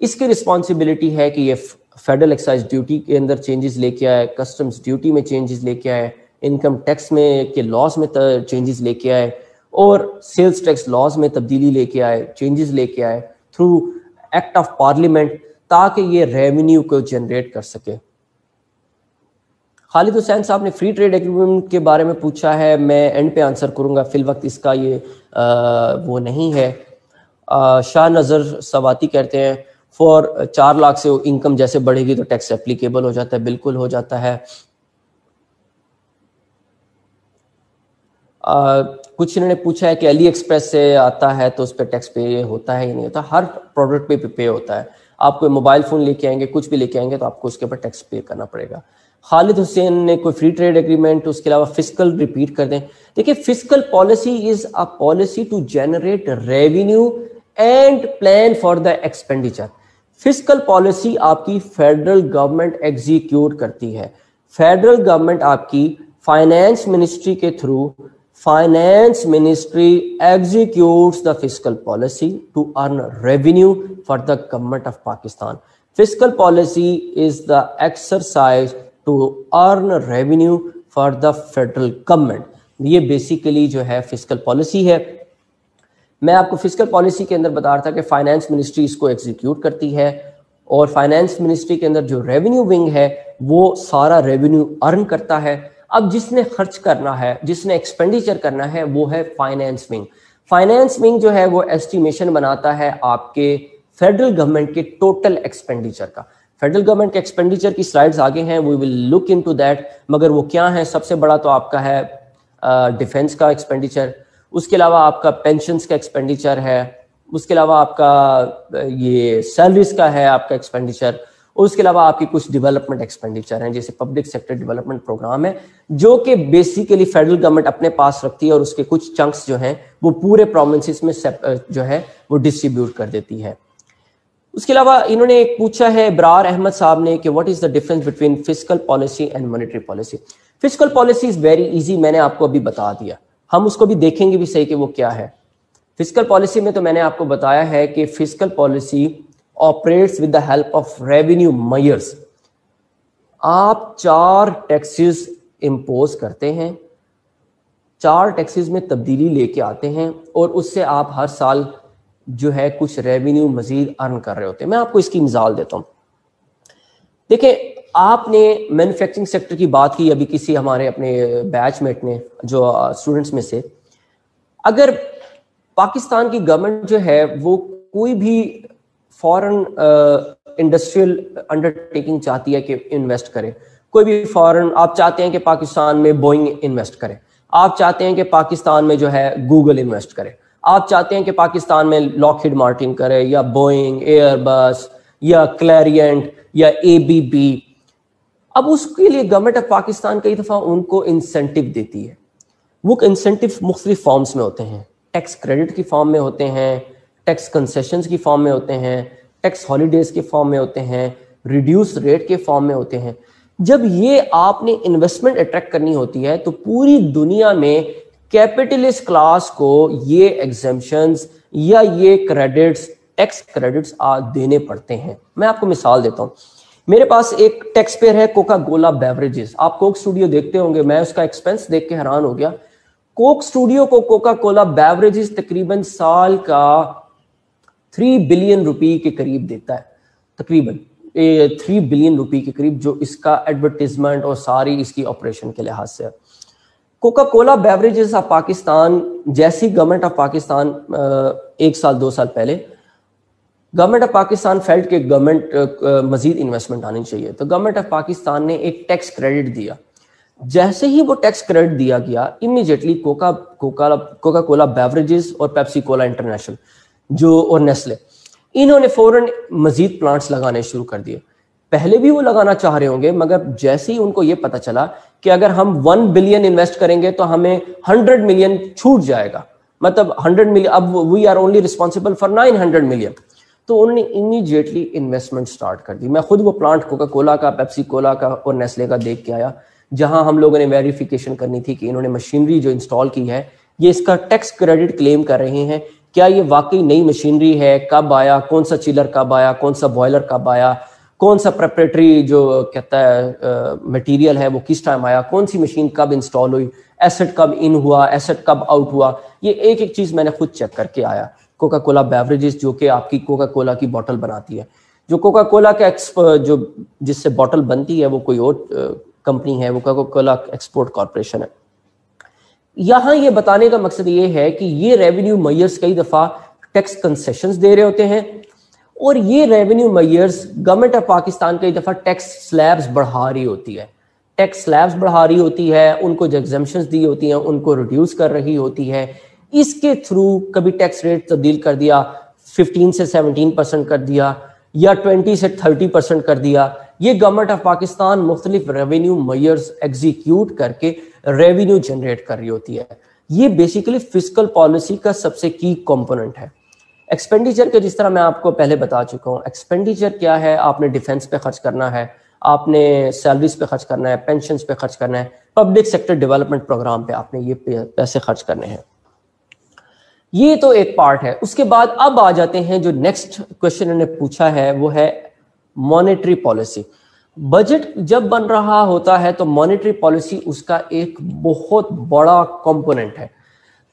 اس کی رسپانسبلٹی ہے کہ یہ فیڈرل ایکسائز ڈیوٹی کے اندر چینجز لے کے آئے, کسٹمز ڈیوٹی میں چینجز لے کے آئے, انکم ٹیکس میں کے لاز میں چینجز لے کے آئے, اور سیلز ٹیکس لاز میں تبدیلی لے کے آئے, چینجز لے کے آئے تھرو ایکٹ آف پارلیمنٹ, تاکہ یہ ریونیو کو جنریٹ کر سکے. خالد حسین صاحب نے فری ٹریڈ ایگریمنٹ کے بارے میں پوچھا ہے, میں اینڈ پہ آنسر کروں گا, فی الوقت اس کا یہ وہ نہیں ہے. شاہ نظر سواتی کہتے ہیں فور 4 لاکھ سے انکم جیسے بڑھے گی تو ٹیکس اپلیکیبل ہو جاتا ہے. بالکل ہو جاتا ہے. کچھ انہوں نے پوچھا ہے کہ علی ایکسپریس سے آتا ہے تو اس پہ ٹیکس پے ہوتا ہے یا نہیں ہوتا. ہر پروڈکٹ پہ پے ہوتا ہے. آپ کوئی موبائل فون لے کے آئیں گے, کچھ بھی لے کے آئیں گے, تو آپ کو اس کے اوپر ٹیکس پے کرنا پڑے گا. خالد حسین نے کوئی فری ٹریڈ ایگریمنٹ, اس کے علاوہ فسکل ریپیٹ کر دیں. دیکھیں, fiscal policy is a policy to generate revenue and plan for the expenditure. Fiscal policy آپ کی فیڈرل گورنمنٹ ایگزیکیوٹ کرتی ہے. فیڈرل گورنمنٹ آپ کی فائنانس منسٹری کے through, finance ministry executes the fiscal policy to earn revenue for the government of Pakistan. Fiscal policy is the exercise to earn revenue for the federal government. یہ basically جو ہے fiscal policy ہے. میں آپ کو fiscal policy کے اندر بتا رہا تھا کہ فائنانس منسٹری اس کو ایگزیکیوٹ کرتی ہے, اور فائنانس منسٹری کے اندر جو ریونیو ونگ ہے وہ سارا ریونیو ارن کرتا ہے. اب جس نے خرچ کرنا ہے, جس نے ایکسپینڈیچر کرنا ہے, وہ ہے فائنانس ونگ. فائنانس ونگ جو ہے وہ ایسٹیمیشن بناتا ہے آپ کے فیڈرل گورنمنٹ کے ٹوٹل ایکسپینڈیچر کا. فیڈرل گورنمنٹ کے ایکسپینڈیچر کی سلائڈز آگے ہیں, وی ول لک انٹو دیٹ. مگر وہ کیا ہیں؟ سب سے بڑا تو آپ کا ہے ڈیفنس کا ایکسپینڈیچر, اس کے علاوہ آپ کا پینشنز کا ایکسپینڈیچر ہے, اس کے علاوہ آپ کا یہ سیلریز کا ہے آپ کا ایکسپینڈیچر, اور اس کے علاوہ آپ کی کچھ ڈیولپمنٹ ایکسپینڈیچر ہیں, جیسے پبلک سیکٹر ڈیولپمنٹ پروگرام ہے جو کہ بیسیکلی فیڈرل گورنمنٹ اپنے پاس رکھتی ہے, اور اس کے کچھ چنکس جو ہیں وہ پورے پروونسز میں جو ہے وہ ڈسٹریبیوٹ کر دیتی ہے. اس کے علاوہ انہوں نے ایک پوچھا ہے ابرار احمد صاحب نے کہ what is the difference between fiscal policy and monetary policy. Fiscal policy is very easy, میں نے آپ کو ابھی بتا دیا, ہم اس کو بھی دیکھیں گے بھی صحیح کہ وہ کیا ہے. فسکل پالیسی میں تو میں نے آپ کو بتایا ہے کہ fiscal policy operates with the help of revenue measures. آپ 4 ٹیکسز امپوز کرتے ہیں, 4 ٹیکسز میں تبدیلی لے کے آتے ہیں, اور اس سے آپ ہر سال جو ہے کچھ ریونیو مزید ارن کر رہے ہوتے ہیں. میں آپ کو اس کی مثال دیتا ہوں. دیکھیں, آپ نے مینوفیکچرنگ سیکٹر کی بات کی ابھی کسی ہمارے اپنے بیچ میٹ نے جو اسٹوڈنٹس میں سے. اگر پاکستان کی گورنمنٹ جو ہے وہ کوئی بھی فارن انڈسٹریل انڈرٹیکنگ چاہتی ہے کہ انویسٹ کرے, کوئی بھی فارن, آپ چاہتے ہیں کہ پاکستان میں بوئنگ انویسٹ کرے, آپ چاہتے ہیں کہ پاکستان میں جو ہے گوگل انویسٹ کرے, آپ چاہتے ہیں کہ پاکستان میں لاکہیڈ مارٹن کرے, یا بوئنگ, ایئر بس, یا کلیرینٹ, یا اے بی بی. اب اس کے لیے گورنمنٹ آف پاکستان کئی دفعہ ان کو انسینٹیو دیتی ہے. وہ انسینٹیو مختلف فارمز میں ہوتے ہیں, ٹیکس کریڈٹ کی فارم میں ہوتے ہیں, ٹیکس کنسیشنز کی فارم میں ہوتے ہیں, ٹیکس ہالیڈیز کے فارم میں ہوتے ہیں, ریڈیوس ریٹ کے فارم میں ہوتے ہیں. جب یہ آپ نے انویسٹمنٹ اٹریکٹ کرنی ہوتی ہے تو پوری دنیا میں کیپٹلسٹ کلاس کو یہ ایگزمپشنز یا یہ کریڈٹس, ٹیکس کریڈٹس دینے پڑتے ہیں. میں آپ کو مثال دیتا ہوں. میرے پاس ایک ٹیکس پیئر ہے کوکا کولا بیوریجز. آپ کوک اسٹوڈیو دیکھتے ہوں گے, میں اس کا ایکسپینس دیکھ کے حیران ہو گیا. کوک اسٹوڈیو کو کوکا کولا بیوریجز تقریباً سال کا 3 بلین روپی کے قریب دیتا ہے, تقریباً 3 بلین روپی کے قریب, جو اس کا ایڈورٹیزمنٹ اور ساری اس کی آپریشن کے لحاظ سے. Coca Cola beverages of Pakistan جیسی گورنمنٹ آف پاکستان 1 سال 2 سال پہلے گورنمنٹ آف پاکستان فیلڈ کے گورنمنٹ مزید انویسٹمنٹ آنی چاہیے, تو گورنمنٹ آف پاکستان نے ایک ٹیکس کریڈٹ دیا. جیسے ہی وہ ٹیکس کریڈٹ دیا گیا, امیڈیٹلی کوکا کولا بیوریجز اور پیپسی کولا انٹرنیشنل جو اور نیسلے, انہوں نے فوراً مزید پلانٹس لگانے شروع کر دیے. پہلے بھی وہ لگانا چاہ رہے ہوں گے, مگر جیسے ہی ان کو یہ پتا چلا کہ اگر ہم 1 بلین انویسٹ کریں گے تو ہمیں 100 ملین چھوٹ جائے گا, مطلب 100 ملین, اب we are only responsible for 900 million, تو انہوں نے امیڈیٹلی انویسٹمنٹ سٹارٹ کر دی. میں خود وہ پلانٹ کوکا کولا کا, پیپسی کولا کا اور نیسلے کا دیکھ کے آیا, جہاں ہم لوگوں نے ویریفیکیشن کرنی تھی کہ انہوں نے مشینری جو انسٹال کی ہے یہ اس کا ٹیکس کریڈٹ کلیم کر رہے ہیں کیا یہ واقعی نئی مشینری ہے, کب آیا, کون سا چیلر کب آیا, کون سا بوائلر کب آیا, کون سا پریپریٹری جو کہتا ہے مٹیریل ہے وہ کس ٹائم آیا, کون سی مشین کب انسٹال ہوئی, ایسٹ کب ان ہوا, ایسٹ کب آؤٹ ہوا. یہ ایک ایک چیز میں نے خود چیک کر کے آیا. کوکا کولا بیوریجز جو کہ آپ کی کوکا کولا کی بوٹل بناتی ہے, جو کوکا کولا کا جو جس سے بوٹل بنتی ہے وہ کوئی اور کمپنی ہے, وہ کوکا کولا ایکسپورٹ کارپوریشن ہے. یہاں یہ بتانے کا مقصد یہ ہے کہ یہ ریونیو میئرز کئی دفعہ ٹیکس کنسیشنز دے رہے ہوتے ہیں, اور یہ revenue measures government of Pakistan کئی دفعہ ٹیکس سلیبز بڑھا رہی ہوتی ہے, ٹیکس سلیبز بڑھا رہی ہوتی ہے, ان کو جو ایگزمپشنز دی ہوتی ہیں ان کو ریڈیوس کر رہی ہوتی ہے. اس کے تھرو کبھی ٹیکس ریٹ تبدیل کر دیا, 15 سے 17% کر دیا, یا 20 سے 30% کر دیا. یہ گورنمنٹ آف پاکستان مختلف ریونیو میئرز ایگزیکیوٹ کر کے ریونیو جنریٹ کر رہی ہوتی ہے. یہ بیسیکلی فسکل پالیسی کا سب سے کی کمپوننٹ ہے. ایکسپینڈیچر کے جس طرح میں آپ کو پہلے بتا چکا ہوں, ایکسپینڈیچر کیا ہے, آپ نے ڈیفنس پہ خرچ کرنا ہے, آپ نے سیلریز پہ خرچ کرنا ہے, پینشنز پہ خرچ کرنا ہے, پبلک سیکٹر ڈیولپمنٹ پروگرام پہ آپ نے یہ پیسے خرچ کرنے ہیں. یہ تو ایک پارٹ ہے. اس کے بعد اب آ جاتے ہیں جو نیکسٹ کوشچن انہوں نے پوچھا ہے, وہ ہے مانیٹری پالیسی. بجٹ جب بن رہا ہوتا ہے تو مانیٹری پالیسی اس کا ایک بہت بڑا کمپوننٹ ہے,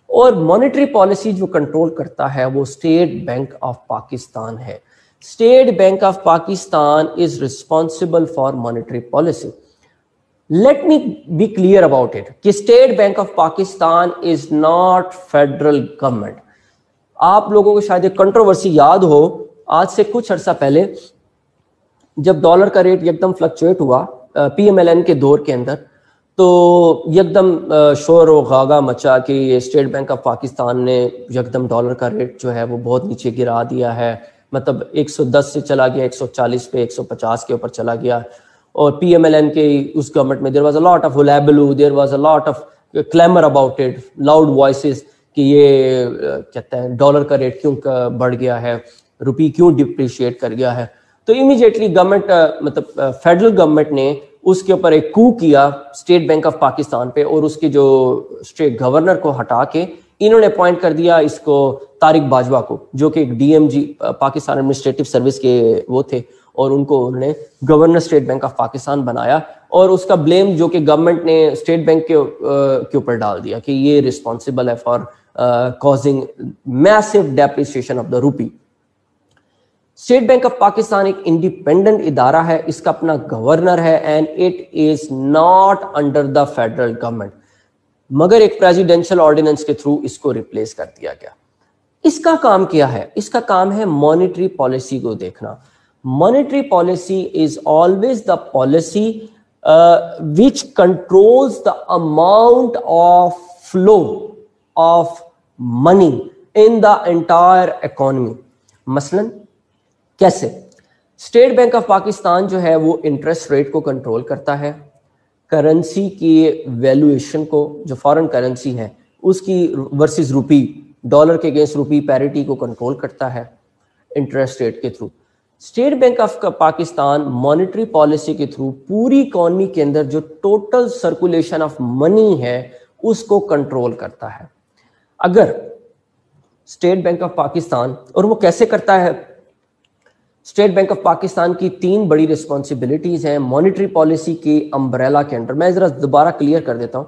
اور مانیٹری پالیسی جو کنٹرول کرتا ہے وہ اسٹیٹ بینک آف پاکستان ہے. State bank of Pakistan is responsible for monetary policy. Let me be clear about it کہ state bank of Pakistan is not federal government. آپ لوگوں کو شاید ایک کنٹروورسی یاد ہو, آج سے کچھ عرصہ پہلے جب ڈالر کا ریٹ یکدم فلکچویٹ ہوا پی ایم ایل این کے دور کے اندر, تو یکدم شور و غاغا مچا کہ یہ اسٹیٹ بینک آف پاکستان نے یکدم ڈالر کا ریٹ جو ہے وہ بہت نیچے گرا دیا ہے. مطلب 110 سے چلا گیا 140 پہ, 150 کے اوپر چلا گیا. اور پی ایم ایل این کے اس گورنمنٹ میں there was a lot of hullabaloo, there was a lot of clamour about it, loud voices کہ یہ کہتے ہیں ڈالر کا ریٹ کیوں بڑھ گیا ہے, روپی کیوں ڈپریشیٹ کر گیا ہے. تو امیجیٹلی گورنمنٹ مطلب فیڈرل گورنمنٹ نے اس کے اوپر ایک کو کیا اسٹیٹ بینک آف پاکستان پہ, اور اس کے جو اسٹیٹ گورنر کو ہٹا کے انہوں نے اپوائنٹ کر دیا اس کو طارق باجوہ کو, جو کہ ایک D M G Pakistan administrative service کے وہ تھے, اور ان کو انہوں نے governor State bank of Pakistan بنایا. اور اس کا بلیم جو کہ گورنمنٹ نے اسٹیٹ بینک کے اوپر ڈال دیا کہ یہ رسپانسبل ہے for causing massive depreciation of the rupee. State bank of Pakistan ایک انڈیپینڈنٹ ادارہ ہے, اس کا اپنا گورنر ہے, and it is not under the federal government, مگر ایک پریزیڈینشل آرڈیننس کے تھرو اس کو ریپلیس کر دیا گیا. اس کا کام کیا ہے؟ اس کا کام ہے مانیٹری پالیسی کو دیکھنا. Monetary policy is always the policy which controls the amount of flow of money in the entire economy. مثلاً کیسے؟ اسٹیٹ بینک آف پاکستان جو ہے وہ انٹرسٹ ریٹ کو کنٹرول کرتا ہے, کرنسی کی ویلویشن کو, جو فارن کرنسی ہے اس کی ورسز روپی, ڈالر کے اگینسٹ روپی پیرٹی کو کنٹرول کرتا ہے انٹرسٹ ریٹ کے through. State bank of Pakistan monetary policy کے تھرو پوری اکانومی کے اندر جو ٹوٹل سرکولیشن آف منی ہے اس کو کنٹرول کرتا ہے. اگر اسٹیٹ بینک آف پاکستان, اور وہ کیسے کرتا ہے, اسٹیٹ بینک آف پاکستان کی 3 بڑی رسپانسبلٹیز ہیں مانیٹری پالیسی کے امبریلا کے انڈر. میں ذرا دوبارہ کلیئر کر دیتا ہوں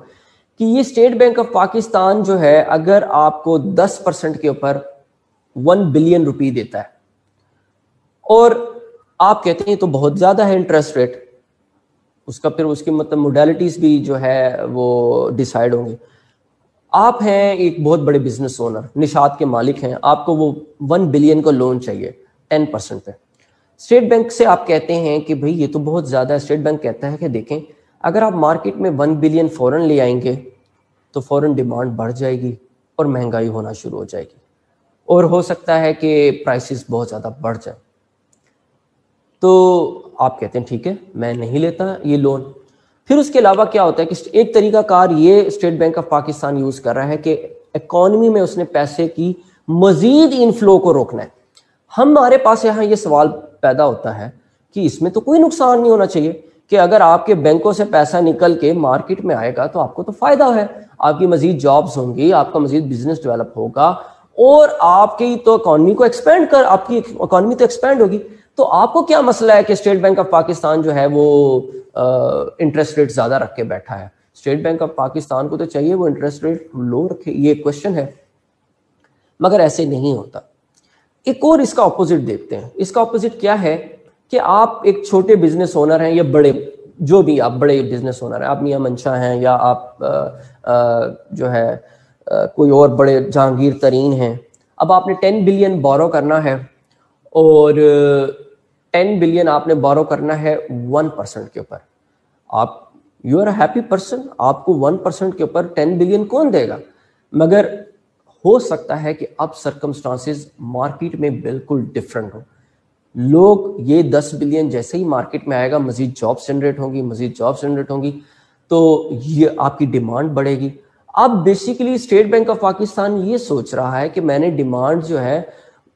کہ یہ اسٹیٹ بینک آف پاکستان جو ہے اگر آپ کو 10% کے اوپر 1 بلین روپی دیتا ہے, اور آپ کہتے ہیں تو بہت زیادہ ہے انٹرسٹ ریٹ, اس کا پھر اس کی مطلب موڈیلٹیز بھی جو ہے وہ ڈیسائیڈ ہوں گے. آپ ہیں ایک بہت بڑے بزنس اونر, نشاد کے مالک ہیں, آپ کو وہ 1 بلین کو لون چاہیے 10% پہ. اسٹیٹ بینک سے آپ کہتے ہیں کہ بھئی یہ تو بہت زیادہ ہے. اسٹیٹ بینک کہتا ہے کہ دیکھیں اگر آپ مارکیٹ میں 1 بلین فوراً لے آئیں گے تو فوراً ڈیمانڈ بڑھ جائے گی اور مہنگائی ہونا شروع ہو جائے گی, اور ہو سکتا ہے کہ پرائسز بہت زیادہ بڑھ جائیں. تو آپ کہتے ہیں ٹھیک ہے میں نہیں لیتا یہ لون. پھر اس کے علاوہ کیا ہوتا ہے کہ ایک طریقہ کار یہ state bank of Pakistan use کر رہا ہے کہ اکانومی میں اس نے پیسے کی مزید انفلو کو روکنا ہے. ہمارے پاس یہاں یہ سوال پیدا ہوتا ہے کہ اس میں تو کوئی نقصان نہیں ہونا چاہیے کہ اگر آپ کے بینکوں سے پیسہ نکل کے مارکیٹ میں آئے گا تو آپ کو تو فائدہ ہے, آپ کی مزید جابز ہوں گی, آپ کا مزید بزنس ڈیولپ ہوگا, اور آپ کی تو اکانومی کو ایکسپینڈ کر, آپ کی اکانومی تو ایکسپینڈ ہوگی. تو آپ کو کیا مسئلہ ہے کہ اسٹیٹ بینک آف پاکستان جو ہے وہ انٹرسٹ ریٹ زیادہ رکھ کے بیٹھا ہے؟ اسٹیٹ بینک آف پاکستان کو تو چاہیے وہ انٹرسٹ ریٹ لو رکھے, یہ ایک کوشچن ہے, مگر ایسے نہیں ہوتا. ایک اور اس کا اپوزٹ دیکھتے ہیں. اس کا اپوزٹ کیا ہے کہ آپ ایک چھوٹے بزنس اونر ہیں یا بڑے, جو بھی آپ بڑے بزنس اونر ہیں, آپ میاں منشا ہیں یا آپ جو ہے کوئی اور بڑے جہانگیر ترین ہیں. اب آپ نے 10 بلین بورو کرنا ہے اور 10 بلین آپ نے بورو کرنا ہے 1% کے اوپر. آپ you are a happy person, آپ کو 1% کے اوپر 10 بلین کون دے گا؟ مگر ہو سکتا ہے کہ اب سرکمسٹانسز مارکیٹ میں بالکل ڈفرینٹ ہو. لوگ یہ 10 بلین جیسے ہی مارکیٹ میں آئے گا, مزید جابس جنریٹ ہوں گی, مزید جابس جنریٹ ہوں گی, تو یہ آپ کی ڈیمانڈ بڑھے گی. اب basically state bank of Pakistan یہ سوچ رہا ہے کہ میں نے ڈیمانڈ جو ہے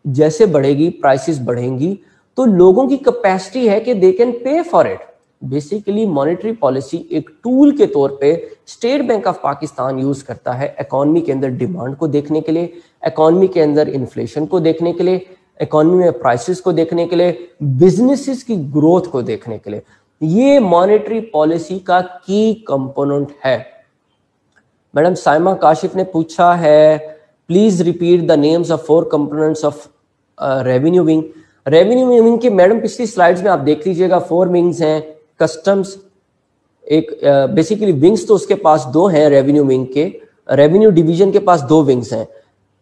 جیسے بڑھے گی, پرائسز بڑھیں گی, تو لوگوں کی کیپیسٹی ہے کہ they can pay for it. Basically monetary policy ایک ٹول کے طور پہ state bank of Pakistan use کرتا ہے اکانومی کے اندر ڈیمانڈ کو دیکھنے کے لیے, اکانومی کے اندر انفلیشن کو دیکھنے کے لیے, اکانومی میں پرائسز کو دیکھنے کے لیے, بزنسز کی گروتھ کو دیکھنے کے لیے. یہ مانیٹری پالیسی کا کی کمپوننٹ ہے. میڈم سائمہ کاشف نے پوچھا ہے please repeat the names of 4 components of revenue wing. Revenue wing کے میڈم پچھلی سلائیڈز میں آپ دیکھ لیجئے گا 4 ونگز ہیں. کسٹمز, ایک بیسیکلی ونگز تو اس کے پاس 2 ہیں ریونیو ونگ کے, ریونیو ڈویژن کے پاس 2 ونگز ہیں,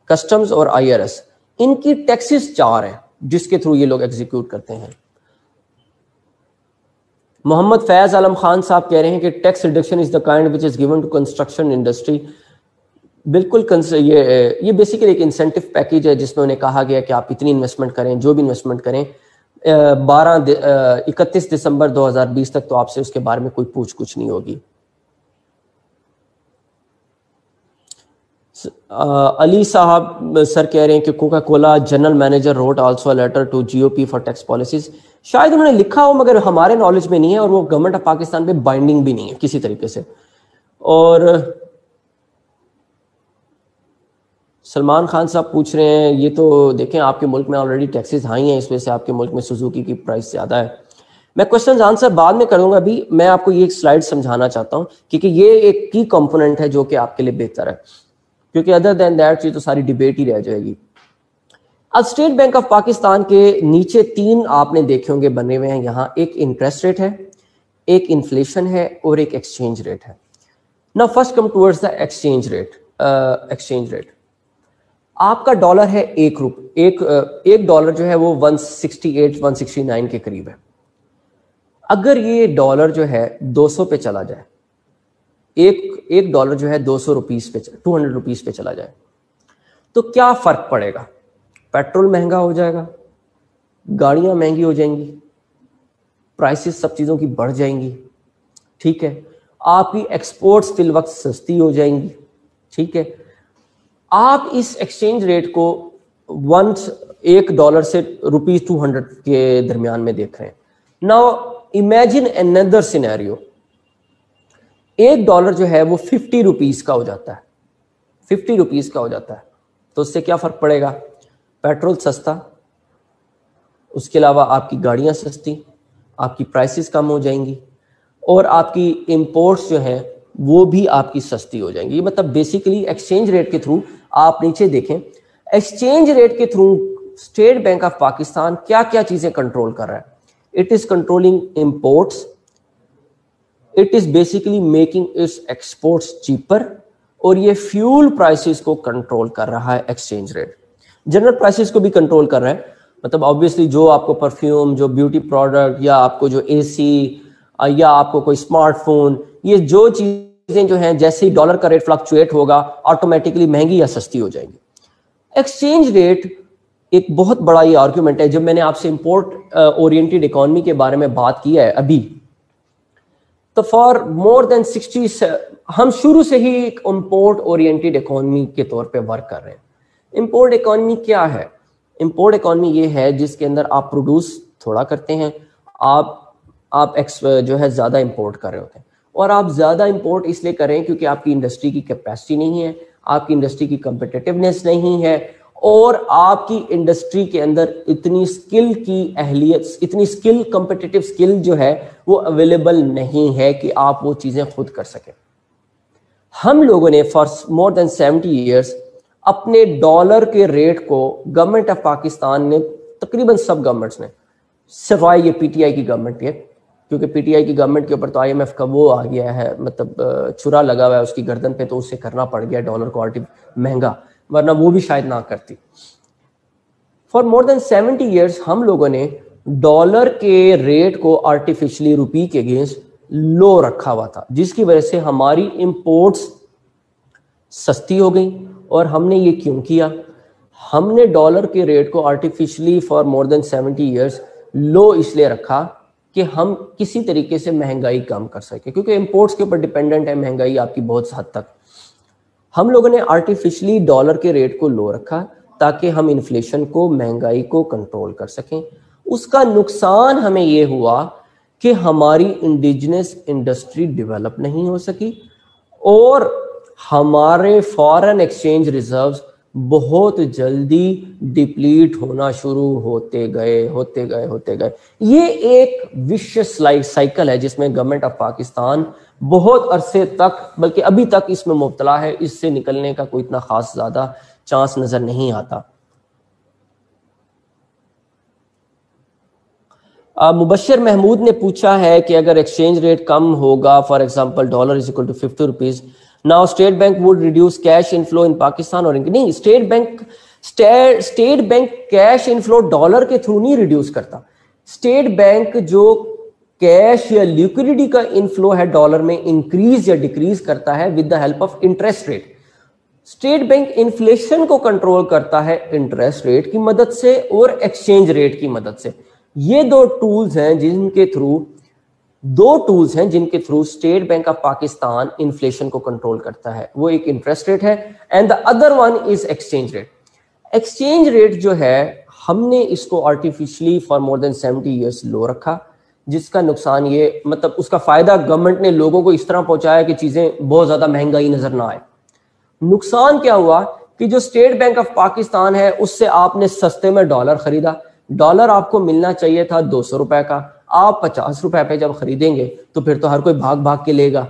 کسٹمز اور آئی آر ایس. ان کی ٹیکسز 4 ہیں جس کے تھرو یہ لوگ ایگزیکیوٹ کرتے ہیں. محمد فیض عالم خان صاحب کہہ رہے ہیں کہ tax reduction is the kind which is given to construction industry. بالکل یہ بیسیکلی ایک انسینٹو پیکیج ہے جس میں انہیں کہا گیا کہ آپ اتنی انویسٹمنٹ کریں, جو بھی انویسٹمنٹ کریں 31 دسمبر 2020 تک, تو آپ سے اس کے بارے میں کوئی پوچھ گچھ نہیں ہوگی. علی صاحب سر کہہ رہے ہیں کہ Coca Cola general manager wrote also letter to G O P for tax policies. شاید انہوں نے لکھا ہو مگر ہمارے نالج میں نہیں ہے, اور وہ گورنمنٹ آف پاکستان پہ بائنڈنگ بھی نہیں ہے کسی طریقے سے. اور سلمان خان صاحب پوچھ رہے ہیں یہ تو دیکھیں آپ کے ملک میں آلریڈی ٹیکسز ہائی ہیں, اس وجہ سے آپ کے ملک میں سوزوکی کی پرائس زیادہ ہے. میں کوشچنز آنسر بعد میں کروں گا, ابھی میں آپ کو یہ ایک سلائیڈ سمجھانا چاہتا ہوں کیونکہ یہ ایک کی کمپوننٹ ہے جو کہ آپ کے لیے بہتر ہے, کیونکہ ادر دین دیٹ چیز تو ساری ڈیبیٹ ہی رہ جائے گی. اب اسٹیٹ بینک آف پاکستان کے نیچے 3 آپ نے دیکھے ہوں گے بنے ہوئے ہیں یہاں, ایک انٹرسٹ ریٹ ہے, ایک انفلیشن ہے, اور ایک ایکسچینج ریٹ ہے. نا first come towards the exchange rate. Exchange rate آپ کا ڈالر ہے ایک ڈالر جو ہے وہ 168 169 کے قریب ہے. اگر یہ ڈالر جو ہے 200 پہ چلا جائے, ایک ڈالر جو ہے 200 روپیز پہ 200 روپیز پہ چلا جائے, تو کیا فرق پڑے گا؟ پیٹرول مہنگا ہو جائے گا, گاڑیاں مہنگی ہو جائیں گی, پرائسز سب چیزوں کی بڑھ جائیں گی, ٹھیک ہے, آپ کی ایکسپورٹس فی الوقت سستی ہو جائیں گی, ٹھیک ہے. آپ اس ایکسچینج ریٹ کو $1 سے ₹200 کے درمیان میں دیکھ رہے ہیں. ناؤ امیجن another scenario, $1 جو ہے وہ 50 روپیز کا ہو جاتا ہے, 50 روپیز کا ہو جاتا ہے, تو اس سے کیا فرق پڑے گا؟ پیٹرول سستا, اس کے علاوہ آپ کی گاڑیاں سستی, آپ کی پرائسز کم ہو جائیں گی, اور آپ کی امپورٹس جو ہیں وہ بھی آپ کی سستی ہو جائیں گی. مطلب بیسیکلی ایکسچینج ریٹ کے تھرو آپ نیچے دیکھیں, ایکسچینج ریٹ کے through state bank of Pakistan کیا کیا چیزیں کنٹرول کر رہا ہے. It is controlling imports, it is basically making its exports cheaper, اور یہ فیول پرائسز کو کنٹرول کر رہا ہے ایکسچینج ریٹ. جنرل پرائسز کو بھی کنٹرول کر رہا ہے, مطلب آبویسلی جو آپ کو پرفیوم, جو بیوٹی پروڈکٹ, یا آپ کو جو اے سی, یا آپ کو کوئی اسمارٹ فون, یہ جو چیزیں جو ہیں جیسے ہی ڈالر کا ریٹ فلکچویٹ ہوگا آٹومیٹکلی مہنگی یا سستی ہو جائیں گی. ایکسچینج ریٹ ایک بہت بڑا یہ آرگیومنٹ ہے. جب میں نے آپ سے امپورٹ اورینٹیڈ اکانومی کے بارے میں بات کی ہے ابھی, تو فار مور دین 60 ہم شروع سے ہی ایک امپورٹ اورینٹیڈ اکانومی کے طور پہ ورک کر رہے ہیں. امپورٹ اکانومی کیا ہے؟ امپورٹ اکانومی یہ ہے جس کے اندر آپ پروڈیوس تھوڑا کرتے ہیں, آپ جو ہے زیادہ امپورٹ کر رہے ہوتے ہیں, اور آپ زیادہ امپورٹ اس لیے کر رہے ہیں کیونکہ آپ کی انڈسٹری کی کیپیسٹی نہیں ہے, آپ کی انڈسٹری کی کمپیٹیٹیونیس نہیں ہے, اور آپ کی انڈسٹری کے اندر اتنی اسکل کی اہلیت، اتنی اسکل، کمپٹیٹیو اسکل جو ہے وہ اویلیبل نہیں ہے کہ آپ وہ چیزیں خود کر سکیں. ہم لوگوں نے فار مور دین 70 ایئرس اپنے ڈالر کے ریٹ کو، گورنمنٹ آف پاکستان نے، تقریباً سب گورنمنٹس نے، سوائے یہ پی ٹی آئی کی گورنمنٹ ہے، کیونکہ پی ٹی آئی کی گورنمنٹ کے اوپر تو آئی ایم ایف کا وہ آ گیا ہے، مطلب چھرا لگا ہوا ہے اس کی گردن پہ، تو اسے کرنا پڑ گیا ڈالر کو مہنگا، ورنہ وہ بھی شاید نہ کرتی. فار مور دین 70 ایئرس ہم لوگوں نے ڈالر کے ریٹ کو آرٹیفیشلی روپی کے اگینسٹ لو رکھا ہوا تھا، جس کی وجہ سے ہماری امپورٹس سستی ہو گئی. اور ہم نے یہ کیوں کیا؟ ہم نے ڈالر کے ریٹ کو artificially for more than 70 years low اس لیے رکھا کہ ہم کسی طریقے سے مہنگائی کم کر سکیں، کیونکہ امپورٹس کے اوپر ڈیپینڈنٹ ہے مہنگائی آپ کی بہت حد تک. ہم لوگوں نے آرٹیفیشلی ڈالر کے ریٹ کو لو رکھا تاکہ ہم انفلیشن کو، مہنگائی کو کنٹرول کر سکیں. اس کا نقصان ہمیں یہ ہوا کہ ہماری انڈیجنس انڈسٹری ڈیولپ نہیں ہو سکی، اور ہمارے فارن ایکسچینج ریزروز بہت جلدی ڈپلیٹ ہونا شروع ہوتے گئے. یہ ایک وشیس سائیکل ہے جس میں گورنمنٹ آف پاکستان بہت عرصے تک، بلکہ ابھی تک اس میں مبتلا ہے. اس سے نکلنے کا کوئی اتنا خاص زیادہ چانس نظر نہیں آتا. مبشر محمود نے پوچھا ہے کہ اگر ایکسچینج ریٹ کم ہوگا، for example dollar is equal to 50 rupees, now state bank would reduce cash inflow in Pakistan, اور نہیں، state bank cash inflow dollar کے تھرو نہیں ریڈیوس کرتا. اسٹیٹ بینک جو کیش یا لیکوڈیٹی کا انفلو ہے ڈالر میں انکریز یا ڈیکریز کرتا ہے with the help of interest rate. State bank inflation کو کنٹرول کرتا ہے انٹرسٹ ریٹ کی مدد سے اور ایکسچینج ریٹ کی مدد سے. یہ دو ٹولز ہیں جن کے through state bank of Pakistan inflation کو کنٹرول کرتا ہے. وہ ایک انٹرسٹ ریٹ ہے and the other one is exchange rate. Exchange rate جو ہے ہم نے اس کو artificially for more than 70 years low رکھا، جس کا نقصان یہ، مطلب اس کا فائدہ گورنمنٹ نے لوگوں کو اس طرح پہنچایا کہ چیزیں بہت زیادہ مہنگائی نظر نہ آئے. نقصان کیا ہوا کہ جو اسٹیٹ بینک آف پاکستان ہے اس سے آپ نے سستے میں ڈالر خریدا. ڈالر آپ کو ملنا چاہیے تھا 200 روپے کا، آپ 50 روپے پہ جب خریدیں گے تو پھر تو ہر کوئی بھاگ کے لے گا.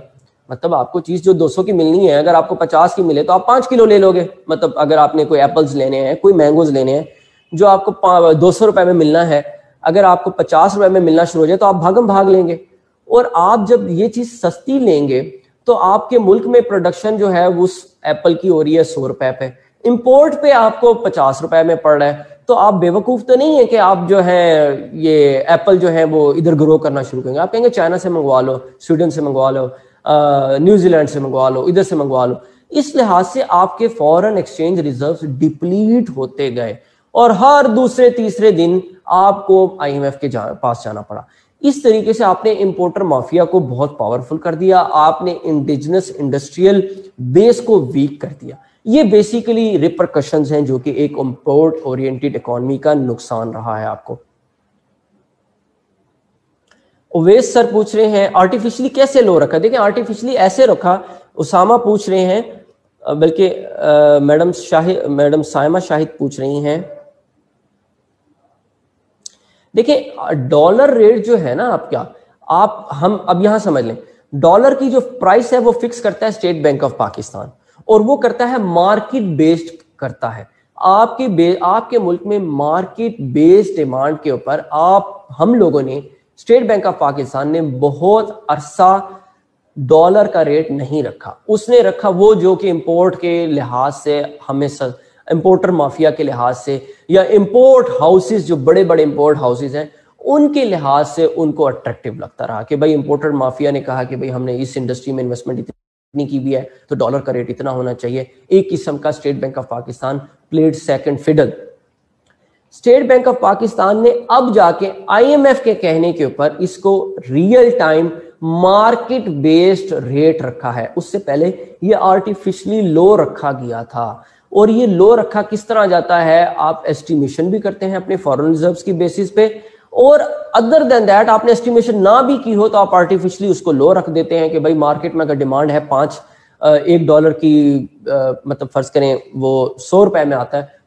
مطلب آپ کو چیز جو 200 کی ملنی ہے، اگر آپ کو 50 کی ملے تو آپ 5 کلو لے لو گے. مطلب اگر آپ نے کوئی ایپلز لینے ہیں، کوئی مینگوز لینے ہیں جو آپ کو 200 روپے میں ملنا ہے، اگر آپ کو 50 روپے میں ملنا شروع ہو جائے تو آپ بھاگ لیں گے. اور آپ جب یہ چیز سستی لیں گے تو آپ کے ملک میں پروڈکشن جو ہے وہ ایپل کی ہو رہی ہے 100 روپے پہ، امپورٹ پہ آپ کو 50 روپے میں پڑ رہا ہے. تو آپ بے وقوف تو نہیں ہے کہ آپ جو ہے یہ ایپل جو ہے وہ ادھر گرو کرنا شروع کریں گے. آپ کہیں گے چائنا سے منگوا لو، سویڈن سے منگوا لو، نیوزی لینڈ سے منگوا لو، ادھر سے منگوا لو. اس لحاظ سے آپ کے فورن ایکسچینج ریزروز ڈپلیٹ ہوتے گئے اور ہر دوسرے تیسرے دن آپ کو آئی ایم ایف کے پاس جانا پڑا. اس طریقے سے آپ نے امپورٹر مافیا کو بہت پاورفل کر دیا، آپ نے انڈیجنس انڈسٹریل بیس کو ویک کر دیا. یہ بیسیکلی ریپرکشنز ہیں جو کہ ایک امپورٹ اورینٹڈ اکانومی کا نقصان رہا ہے آپ کو. اویس سر پوچھ رہے ہیں آرٹیفیشلی کیسے لو رکھا؟ دیکھیں آرٹیفیشلی ایسے رکھا، اسامہ پوچھ رہے ہیں، بلکہ میڈم سائمہ شاہد پوچھ رہی ہیں. دیکھیں ڈالر ریٹ جو ہے نا ہم اب یہاں سمجھ لیں، ڈالر کی جو پرائس ہے وہ فکس کرتا ہے اسٹیٹ بینک آف پاکستان، اور وہ کرتا ہے مارکیٹ بیسڈ کرتا ہے. آپ کے ملک میں مارکیٹ بیسڈ ڈیمانڈ کے اوپر ہم لوگوں نے، اسٹیٹ بینک آف پاکستان نے بہت عرصہ ڈالر کا ریٹ نہیں رکھا. اس نے رکھا وہ جو کہ امپورٹ کے لحاظ سے ہمیں امپورٹر مافیا کے لحاظ سے یا امپورٹ ہاؤسز جو بڑے بڑے امپورٹ ہاؤسز ہیں ان کے لحاظ سے ان کو اٹریکٹیو لگتا رہا کہ بھائی امپورٹر مافیا نے کہا کہ بھائی ہم نے اس انڈسٹری میں انویسٹمنٹ اتنی کی بھی ہے تو ڈالر کا ریٹ اتنا ہونا چاہیے. ایک قسم کا State bank of Pakistan played second fiddle. State bank of Pakistan نے اب جا کے آئی ایم ایف کے کہنے کے اوپر اس کو real time market based rate رکھا ہے. اس سے پہلے یہ آرٹیفیشلی لو رکھا گیا تھا. اور یہ لو رکھا کس طرح جاتا ہے؟ آپ ایسٹیمیشن بھی کرتے ہیں اپنے فارن ریزروز کی بیسس پہ، اور ادر دین دیٹ آپ نے ایسٹیمیشن نہ بھی کی ہو تو آپ آرٹیفیشلی اس کو لو رکھ دیتے ہیں کہ بھائی مارکیٹ میں اگر ڈیمانڈ ہے $1 کی، مطلب فرض کریں وہ 100 روپے میں آتا ہے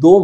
2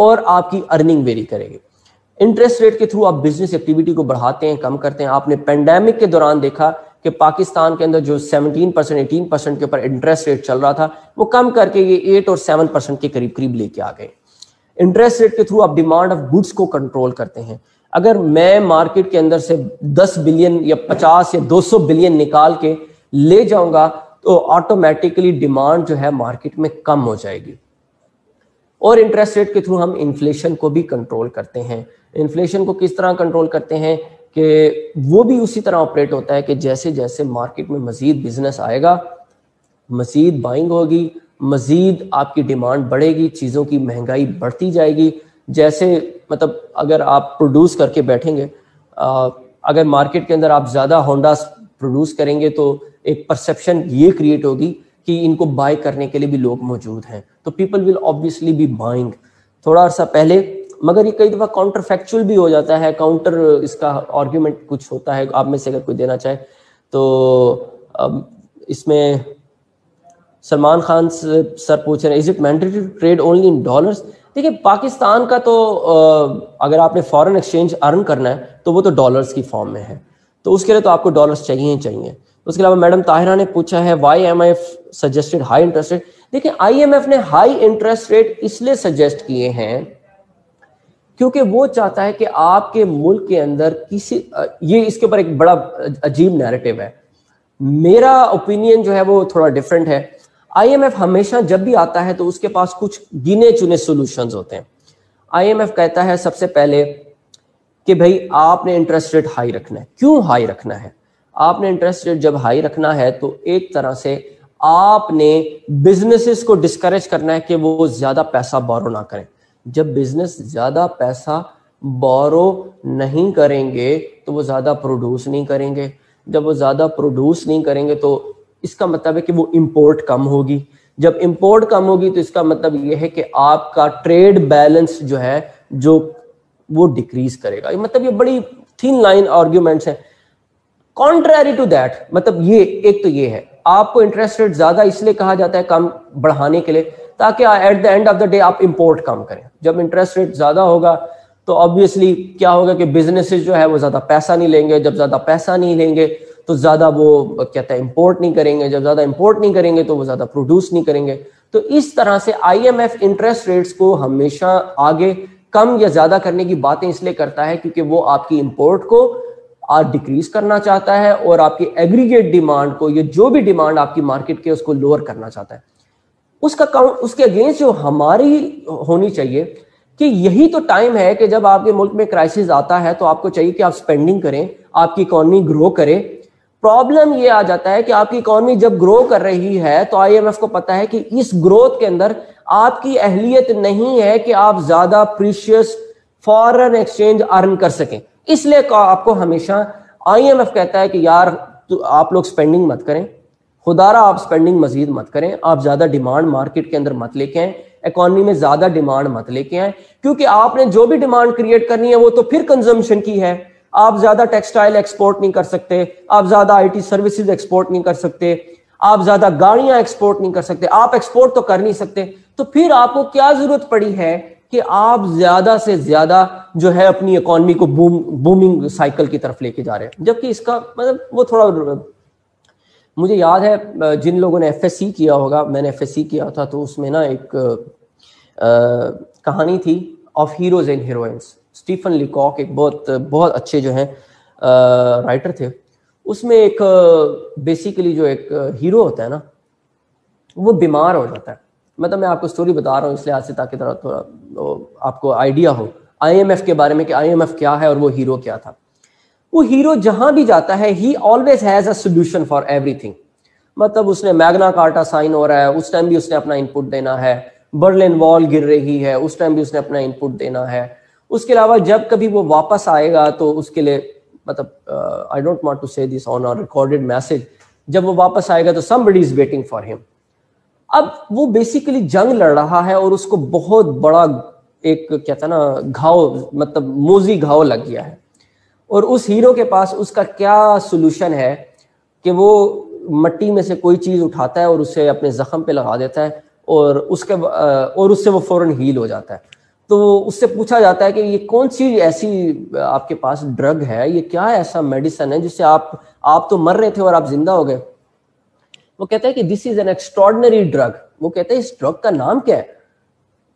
اور آپ کی ارننگ ویری کرے گی. انٹرسٹ ریٹ کے تھرو آپ بزنس ایکٹیویٹی کو بڑھاتے ہیں, کم کرتے ہیں. آپ نے پینڈیمک کے دوران دیکھا کہ پاکستان کے اندر جو 17% 18% کے اوپر انٹرسٹ ریٹ چل رہا تھا وہ کم کر کے یہ 8 اور 7% کے قریب قریب لے کے آ گئے. انٹرسٹ ریٹ کے تھرو آپ ڈیمانڈ آف گڈس کو کنٹرول کرتے ہیں. اگر میں مارکیٹ کے اندر سے 10 بلین یا 50 یا 200 بلین نکال کے لے جاؤں گا تو آٹومیٹکلی ڈیمانڈ جو ہے مارکیٹ میں کم ہو جائے گی. اور انٹرسٹ ریٹ کے تھرو ہم انفلیشن کو بھی کنٹرول کرتے ہیں. انفلیشن کو کس طرح کنٹرول کرتے ہیں کہ وہ بھی اسی طرح آپریٹ ہوتا ہے کہ جیسے جیسے مارکیٹ میں مزید بزنس آئے گا, مزید بائنگ ہوگی, مزید آپ کی ڈیمانڈ بڑھے گی, چیزوں کی مہنگائی بڑھتی جائے گی. جیسے مطلب اگر آپ پروڈیوس کر کے بیٹھیں گے, اگر مارکیٹ کے اندر آپ زیادہ ہونڈاز پروڈیوس کریں گے تو ایک پرسیپشن یہ کریٹ ہوگی کہ ان کو بائی کرنے کے لیے بھی لوگ موجود ہیں, تو people will obviously be buying. تھوڑا عرصہ پہلے, مگر یہ کئی دفعہ کاؤنٹر فیکچوئل بھی ہو جاتا ہے, کاؤنٹر اس کا آرگیومنٹ کچھ ہوتا ہے, آپ میں سے اگر کوئی دینا چاہے تو. اس میں سلمان خان سر پوچھ رہے ہیں, is it mandatory to trade only in dollars? دیکھیے پاکستان کا تو اگر آپ نے فارن ایکسچینج ارن کرنا ہے تو وہ تو ڈالرس کی فارم میں ہے, تو اس کے لیے تو آپ کو ڈالرس چاہیے ہی چاہیے. اس کے علاوہ میڈم طاہرہ نے پوچھا ہے why I M F suggested high interest rate. دیکھیں آئی ایم ایف نے ہائی انٹرسٹ ریٹ اس لیے سجیسٹ کیے ہیں کیونکہ وہ چاہتا ہے کہ آپ کے ملک کے اندر کسی, یہ اس کے اوپر ایک بڑا عجیب نیریٹو ہے, میرا اوپینین جو ہے وہ تھوڑا ڈفرینٹ ہے. آئی ایم ایف ہمیشہ جب بھی آتا ہے تو اس کے پاس کچھ گنے چنے سولوشنز ہوتے ہیں. آئی ایم ایف کہتا ہے سب سے پہلے کہ بھائی آپ نے انٹرسٹ ریٹ ہائی رکھنا ہے. کیوں ہائی رکھنا ہے؟ آپ نے انٹرسٹ ریٹ جب ہائی رکھنا ہے تو ایک طرح سے آپ نے بزنسز کو ڈسکریج کرنا ہے کہ وہ زیادہ پیسہ بورو نہ کریں. جب بزنس زیادہ پیسہ بورو نہیں کریں گے تو وہ زیادہ پروڈیوس نہیں کریں گے. جب وہ زیادہ پروڈیوس نہیں کریں گے تو اس کا مطلب ہے کہ وہ امپورٹ کم ہوگی. جب امپورٹ کم ہوگی تو اس کا مطلب یہ ہے کہ آپ کا ٹریڈ بیلنس جو ہے جو وہ ڈیکریز کرے گا. مطلب یہ بڑی تھن لائن آرگیومنٹس ہیں. کانٹریری ٹو دیٹ, مطلب یہ ایک تو یہ ہے آپ کو انٹرسٹ ریٹ زیادہ اس لیے کہا جاتا ہے کم بڑھانے کے لیے تاکہ at the end of the day آپ امپورٹ کم کریں. جب انٹرسٹ ریٹ زیادہ ہوگا تو آبویسلی کیا ہوگا کہ بزنسز جو ہے وہ زیادہ پیسہ نہیں لیں گے. جب زیادہ پیسہ نہیں لیں گے تو زیادہ وہ کہتا ہے امپورٹ نہیں کریں گے. جب زیادہ امپورٹ نہیں کریں گے تو وہ زیادہ پروڈیوس نہیں کریں گے. تو اس طرح سے I M F interest rates کو ہمیشہ آگے کم یا زیادہ کرنے کی باتیں اس لیے کرتا ہے کیونکہ وہ آپ کی امپورٹ کو ڈیکریز کرنا چاہتا ہے اور آپ کی ایگریگیٹ ڈیمانڈ کو, یہ جو بھی ڈیمانڈ آپ کی مارکیٹ کے اس کو لوور کرنا چاہتا ہے. اس کے اگینسٹ جو ہماری ہونی چاہیے کہ یہی تو ٹائم ہے کہ جب آپ کے ملک میں کرائسس آتا ہے تو آپ کو چاہیے کہ آپ اسپینڈنگ کریں, آپ کی اکانومی گرو کرے. پرابلم یہ آ جاتا ہے کہ آپ کی اکانومی جب گرو کر رہی ہے تو آئی ایم ایف کو پتا ہے کہ اس گروتھ کے اندر آپ کی اہلیت نہیں ہے کہ آپ زیادہ پریشیس فارن ایکسچینج ارن کر سکیں. اس لیے آپ کو ہمیشہ آئی ایم ایف کہتا ہے کہ یار آپ لوگ اسپینڈنگ مت کریں, خدا را آپ اسپینڈنگ مزید مت کریں, آپ زیادہ ڈیمانڈ مارکیٹ کے اندر مت لے کے آئیں, اکانومی میں زیادہ ڈیمانڈ مت لے کے آئیں, کیونکہ آپ نے جو بھی ڈیمانڈ کریٹ کرنی ہے وہ تو پھر کنزمپشن کی ہے. آپ زیادہ ٹیکسٹائل ایکسپورٹ نہیں کر سکتے, آپ زیادہ آئی ٹی سروسز ایکسپورٹ نہیں کر سکتے, آپ زیادہ گاڑیاں ایکسپورٹ نہیں کر سکتے, آپ ایکسپورٹ تو کر نہیں سکتے. تو پھر آپ کو کیا ضرورت پڑی ہے کہ آپ زیادہ سے زیادہ جو ہے اپنی اکانومی کو بومنگ سائیکل کی طرف لے کے جا رہے ہیں, جبکہ اس کا مطلب وہ تھوڑا, مجھے یاد ہے جن لوگوں نے ایف ایس سی کیا ہوگا, میں نے ایف ایس سی کیا تھا تو اس میں نا ایک کہانی تھی of heroes and heroines. Stephen Leacock ایک بہت اچھے جو ہیں رائٹر تھے. اس میں ایک بیسیکلی جو ایک ہیرو ہوتا ہے نا وہ بیمار ہو جاتا ہے. مطلب میں آپ کو سٹوری بتا رہا ہوں اس لحاظ سے تاکہ تھوڑا آپ کو آئیڈیا ہو آئی ایم ایف کے بارے میں کہ آئی ایم ایف کیا ہے اور وہ ہیرو کیا تھا. وہ ہیرو جہاں بھی جاتا ہے he always has a solution for every thing. مطلب اس نے میگنا کارٹا سائن ہو رہا ہے, اس ٹائم بھی اس نے اپنا ان پٹ دینا ہے. برلن وال گر رہی ہے, اس ٹائم بھی اس نے اپنا ان پٹ دینا ہے. اس کے علاوہ جب کبھی وہ واپس آئے گا تو اس کے لیے مطلب آئی ڈونٹ وانٹ ٹو سے دس آن آر ریکارڈڈ میسج, جب وہ واپس آئے گا تو somebody is waiting for him. اب وہ بیسیکلی جنگ لڑ رہا ہے اور اس کو بہت بڑا ایک کہتا ہے نا گھاؤ, مطلب موزی گھاؤ لگ گیا ہے. اور اس ہیرو کے پاس اس کا کیا سولوشن ہے کہ وہ مٹی میں سے کوئی چیز اٹھاتا ہے اور اسے اپنے زخم پہ لگا دیتا ہے اور اس سے وہ فوراً ہیل ہو جاتا ہے. تو اس سے پوچھا جاتا ہے کہ یہ کون سی ایسی آپ کے پاس ڈرگ ہے, یہ کیا ایسا میڈیسن ہے جس سے آپ تو مر رہے تھے اور آپ زندہ ہو گئے. وہ کہتا ہے کہ دس از این ایکسٹراڈنری ڈرگ. وہ کہتے ہیں اس ڈرگ کا نام کیا ہے؟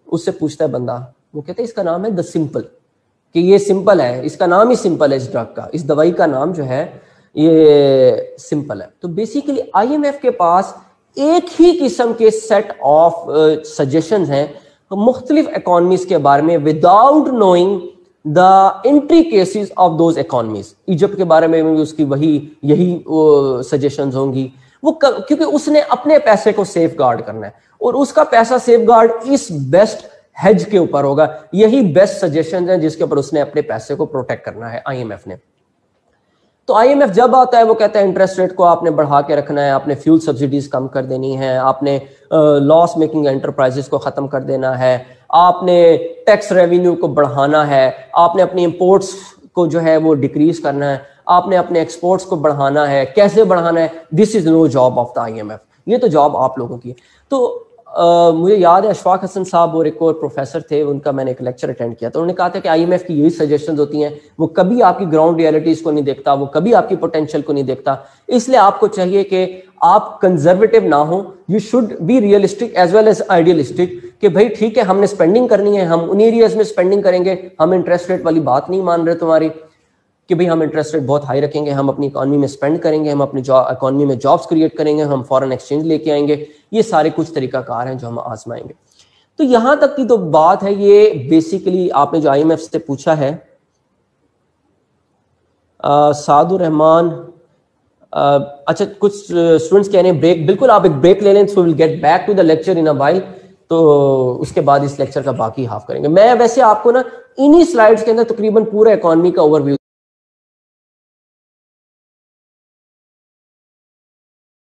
اس سے پوچھتا ہے بندہ, وہ کہتے ہیں اس کا نام ہے دا سمپل, کہ یہ سمپل ہے, اس کا نام ہی سمپل ہے, اس ڈرگ کا, اس دوائی کا نام جو ہے یہ سمپل ہے. تو بیسیکلی آئی ایم ایف کے پاس ایک ہی قسم کے سیٹ آف سجیشنز ہیں مختلف اکانومیز کے بارے میں without knowing the intricacies of those economies. Egypt کے بارے میں بھی اس کی یہی سجیشنز ہوں گی, وہ کیونکہ اس نے اپنے پیسے کو سیف گارڈ کرنا ہے اور اس کا پیسہ سیف گارڈ اس بیسٹ ہیج کے اوپر ہوگا. یہی بیسٹ سجیشنز ہیں جس کے اوپر اس نے اپنے پیسے کو پروٹیکٹ کرنا ہے آئی ایم ایف نے. تو آئی ایم ایف جب آتا ہے وہ کہتا ہے انٹرسٹ ریٹ کو آپ نے بڑھا کے رکھنا ہے, آپ نے فیول سبسڈیز کم کر دینی ہے, آپ نے لاس میکنگ انٹرپرائزز کو ختم کر دینا ہے, آپ نے ٹیکس ریونیو کو بڑھانا ہے, آپ نے اپنی امپورٹس کو جو ہے وہ ڈیکریز کرنا ہے, آپ نے اپنے ایکسپورٹس کو بڑھانا ہے. کیسے بڑھانا ہے؟ This is no job of the I M F, یہ تو جاب آپ لوگوں کی ہے. تو مجھے یاد ہے اشفاق حسن صاحب اور ایک اور پروفیسر تھے, ان کا میں نے ایک لیکچر اٹینڈ کیا تھا, انہوں نے کہا تھا کہ آئی ایم ایف کی یہی سجیشنز ہوتی ہیں, وہ کبھی آپ کی گراؤنڈ ریئلٹیز کو نہیں دیکھتا, وہ کبھی آپ کی پوٹینشیل کو نہیں دیکھتا. اس لیے آپ کو چاہیے کہ آپ کنزرویٹو نہ ہوں, you should be realistic as well as idealistic, کہ بھائی ٹھیک ہے ہم نے اسپینڈنگ کرنی ہے, ہم ان ایریاز میں اسپینڈنگ کریں گے, ہم انٹرسٹ ریٹ والی بات نہیں مان رہے تمہاری کہ بھئی ہم انٹرسٹ ریٹ بہت ہائی رکھیں گے, ہم اپنی اکانومی میں اسپینڈ کریں گے, ہم اپنی اکانومی میں جابس کریٹ کریں گے, ہم فارن ایکسچینج لے کے آئیں گے. یہ سارے کچھ طریقہ کار ہیں جو ہم آزمائیں گے. تو یہاں تک کی تو بات ہے. یہ بیسیکلی آپ نے جو آئی ایم ایف سے پوچھا ہے. سعد الرحمان, اچھا کچھ اسٹوڈنٹس کہہ رہے ہیں بریک, بالکل آپ ایک بریک لے لیں, so will get back to the lecture in a while. تو اس کے بعد اس لیکچر کا باقی ہاف کریں گے. میں ویسے آپ کو نا انہی سلائیڈز کے اندر تقریباً پورا اکانومی کا اوور ویو